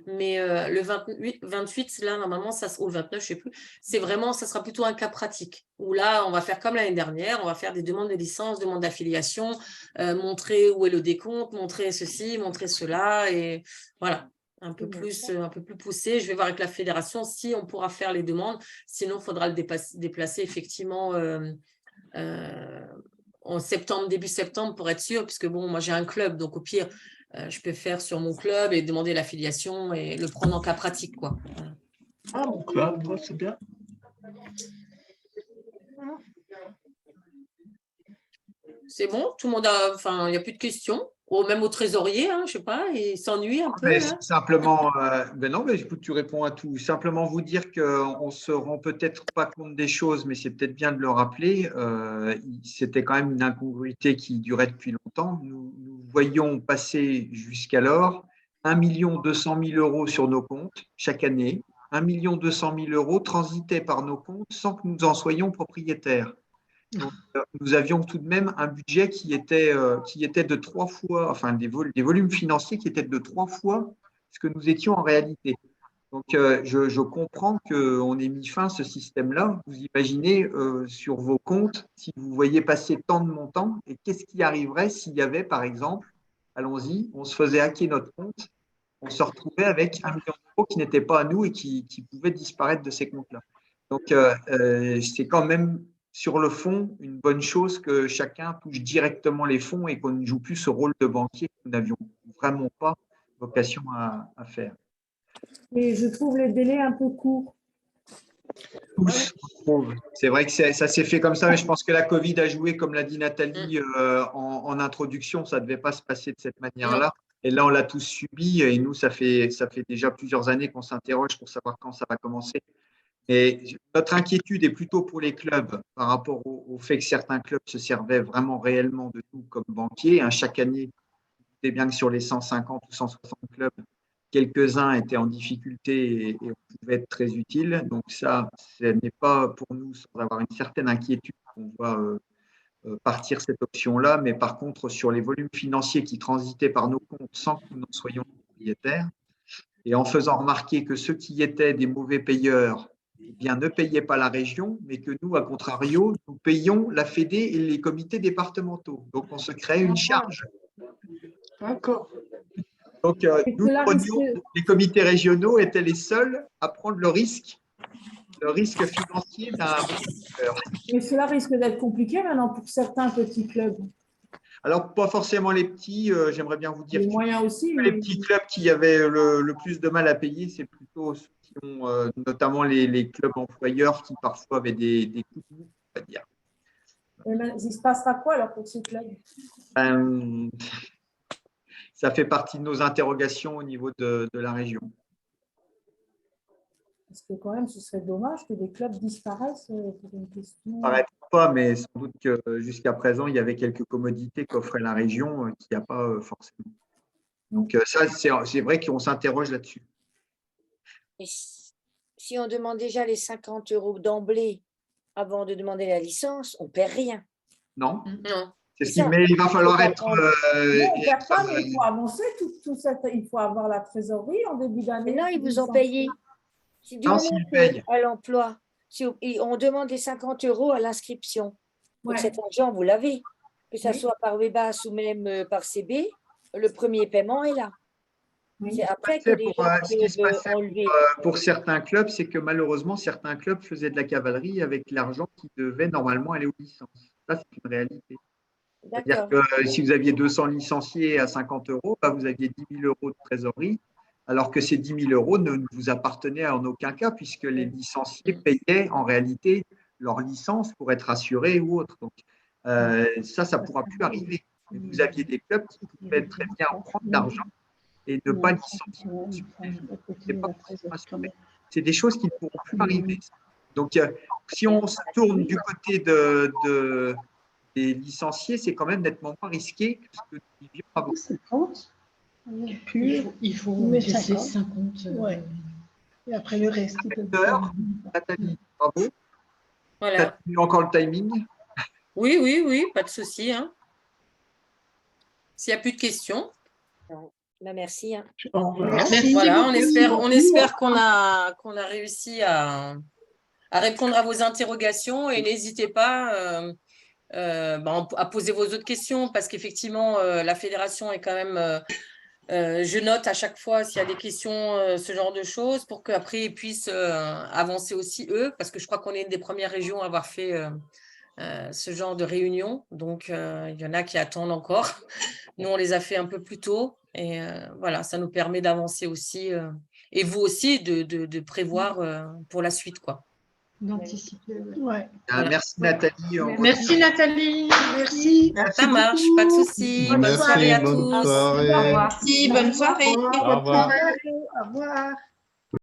Mais le 28, là, normalement, ou le 29, je ne sais plus, c'est vraiment, ça sera plutôt un cas pratique où là, on va faire comme l'année dernière, on va faire des demandes de licence, demandes d'affiliation, montrer où est le décompte, montrer ceci, montrer cela et voilà. Un peu plus poussé. Je vais voir avec la fédération si on pourra faire les demandes. Sinon, il faudra le déplacer effectivement en septembre, début septembre, pour être sûr, puisque bon, moi j'ai un club, donc au pire, je peux faire sur mon club et demander l'affiliation et le prendre en cas pratique, quoi. Voilà. Ah, mon club, c'est bien. C'est bon, tout le monde a, enfin, il n'y a plus de questions. Ou même au trésorier, hein, je sais pas, il s'ennuie un peu. Là. Simplement, ben non, mais écoute, tu réponds à tout. Simplement vous dire qu'on ne se rend peut-être pas compte des choses, mais c'est peut-être bien de le rappeler. C'était quand même une incongruité qui durait depuis longtemps. Nous voyions passer jusqu'alors 1 200 000 € sur nos comptes chaque année. 1 200 000 € transitaient par nos comptes sans que nous en soyons propriétaires. Donc, nous avions tout de même un budget qui était de 3 fois, enfin des volumes financiers qui étaient de 3 fois ce que nous étions en réalité. Donc, je comprends qu'on ait mis fin à ce système-là. Vous imaginez sur vos comptes, si vous voyez passer tant de montants, et qu'est-ce qui arriverait s'il y avait, par exemple, allons-y, on se faisait hacker notre compte, on se retrouvait avec 1 million d'euros qui n'était pas à nous et qui pouvait disparaître de ces comptes-là. Donc, c'est quand même sur le fond, une bonne chose que chacun touche directement les fonds et qu'on ne joue plus ce rôle de banquier que nous n'avions vraiment pas vocation à faire. Et je trouve les délais un peu courts. Tous, je trouve. C'est vrai que ça s'est fait comme ça, mais je pense que la Covid a joué, comme l'a dit Nathalie en introduction, ça ne devait pas se passer de cette manière-là. Et là, on l'a tous subi et nous, ça fait déjà plusieurs années qu'on s'interroge pour savoir quand ça va commencer. Et notre inquiétude est plutôt pour les clubs par rapport au fait que certains clubs se servaient vraiment réellement de nous comme banquiers. Chaque année, vous savez bien que sur les 150 ou 160 clubs, quelques-uns étaient en difficulté et on pouvait être très utile. Donc ça, ce n'est pas pour nous sans avoir une certaine inquiétude qu'on voit partir cette option-là. Mais par contre, sur les volumes financiers qui transitaient par nos comptes sans que nous en soyons propriétaires, et en faisant remarquer que ceux qui étaient des mauvais payeurs bien, ne payaient pas la région, mais que nous, à contrario, nous payons la Fédé et les comités départementaux. Donc, on se crée une charge. D'accord. Donc, les comités régionaux étaient les seuls à prendre le risque financier d'un. Mais cela risque d'être compliqué maintenant pour certains petits clubs. Alors, pas forcément les petits, j'aimerais bien vous dire les moyens aussi, les petits clubs qui avaient le plus de mal à payer, c'est plutôt ceux qui ont, notamment les clubs employeurs qui parfois avaient des coups de mou, on va dire. Il se passera quoi alors pour ces clubs? Ça fait partie de nos interrogations au niveau de la région. Parce que quand même, ce serait dommage que des clubs disparaissent pour une question. Ça n'arrête pas, mais sans doute que jusqu'à présent, il y avait quelques commodités qu'offrait la région qu'il n'y a pas forcément. Donc ça, c'est vrai qu'on s'interroge là-dessus. Si on demande déjà les 50 € d'emblée avant de demander la licence, on ne perd rien. Non. Non. Mais il va falloir être. Non, on ne perd pas, mais il faut avancer tout ça. Il faut avoir la trésorerie en début d'année. Mais non, ils vous ont payé. Si du moment à l'emploi, si on demande les 50 € à l'inscription, donc cet argent, vous l'avez. Que ce soit par Webas ou même par CB, le premier paiement est là. C'est après que les gens peuvent enlever. Pour certains clubs, c'est que malheureusement, certains clubs faisaient de la cavalerie avec l'argent qui devait normalement aller aux licences. Ça, c'est une réalité. C'est-à-dire que si vous aviez 200 licenciés à 50 €, bah, vous aviez 10 000 € de trésorerie, alors que ces 10 000 € ne vous appartenaient en aucun cas, puisque les licenciés payaient en réalité leur licence pour être assurés ou autre. Donc, ça ne pourra plus arriver. Vous aviez des clubs qui pouvaient très bien prendre l'argent et ne pas licencier. C'est des choses qui ne pourront plus arriver. Donc, si on se tourne du côté des licenciés, c'est quand même nettement moins risqué que ce que nous vivions avant. Il faut mettre 50. Ouais. Et après le reste. Nathalie, bravo. Voilà. Tu as tenu encore le timing? Oui, pas de souci. Hein. S'il n'y a plus de questions. Bah, merci. Hein. Merci. Voilà, on espère qu'on a réussi à répondre à vos interrogations et n'hésitez pas à poser vos autres questions parce qu'effectivement, la fédération est quand même… je note à chaque fois s'il y a des questions, ce genre de choses, pour qu'après ils puissent avancer aussi eux, parce que je crois qu'on est une des premières régions à avoir fait ce genre de réunion. Donc, il y en a qui attendent encore. Nous, on les a fait un peu plus tôt. Et voilà, ça nous permet d'avancer aussi. Et vous aussi, de prévoir pour la suite, quoi. D'anticiper. Ouais. Voilà. Merci Nathalie. Merci Nathalie. Merci. Ça marche, pas de souci. Bonne soirée à tous. Bonne soirée. Merci, bonne soirée. Au revoir. Au revoir.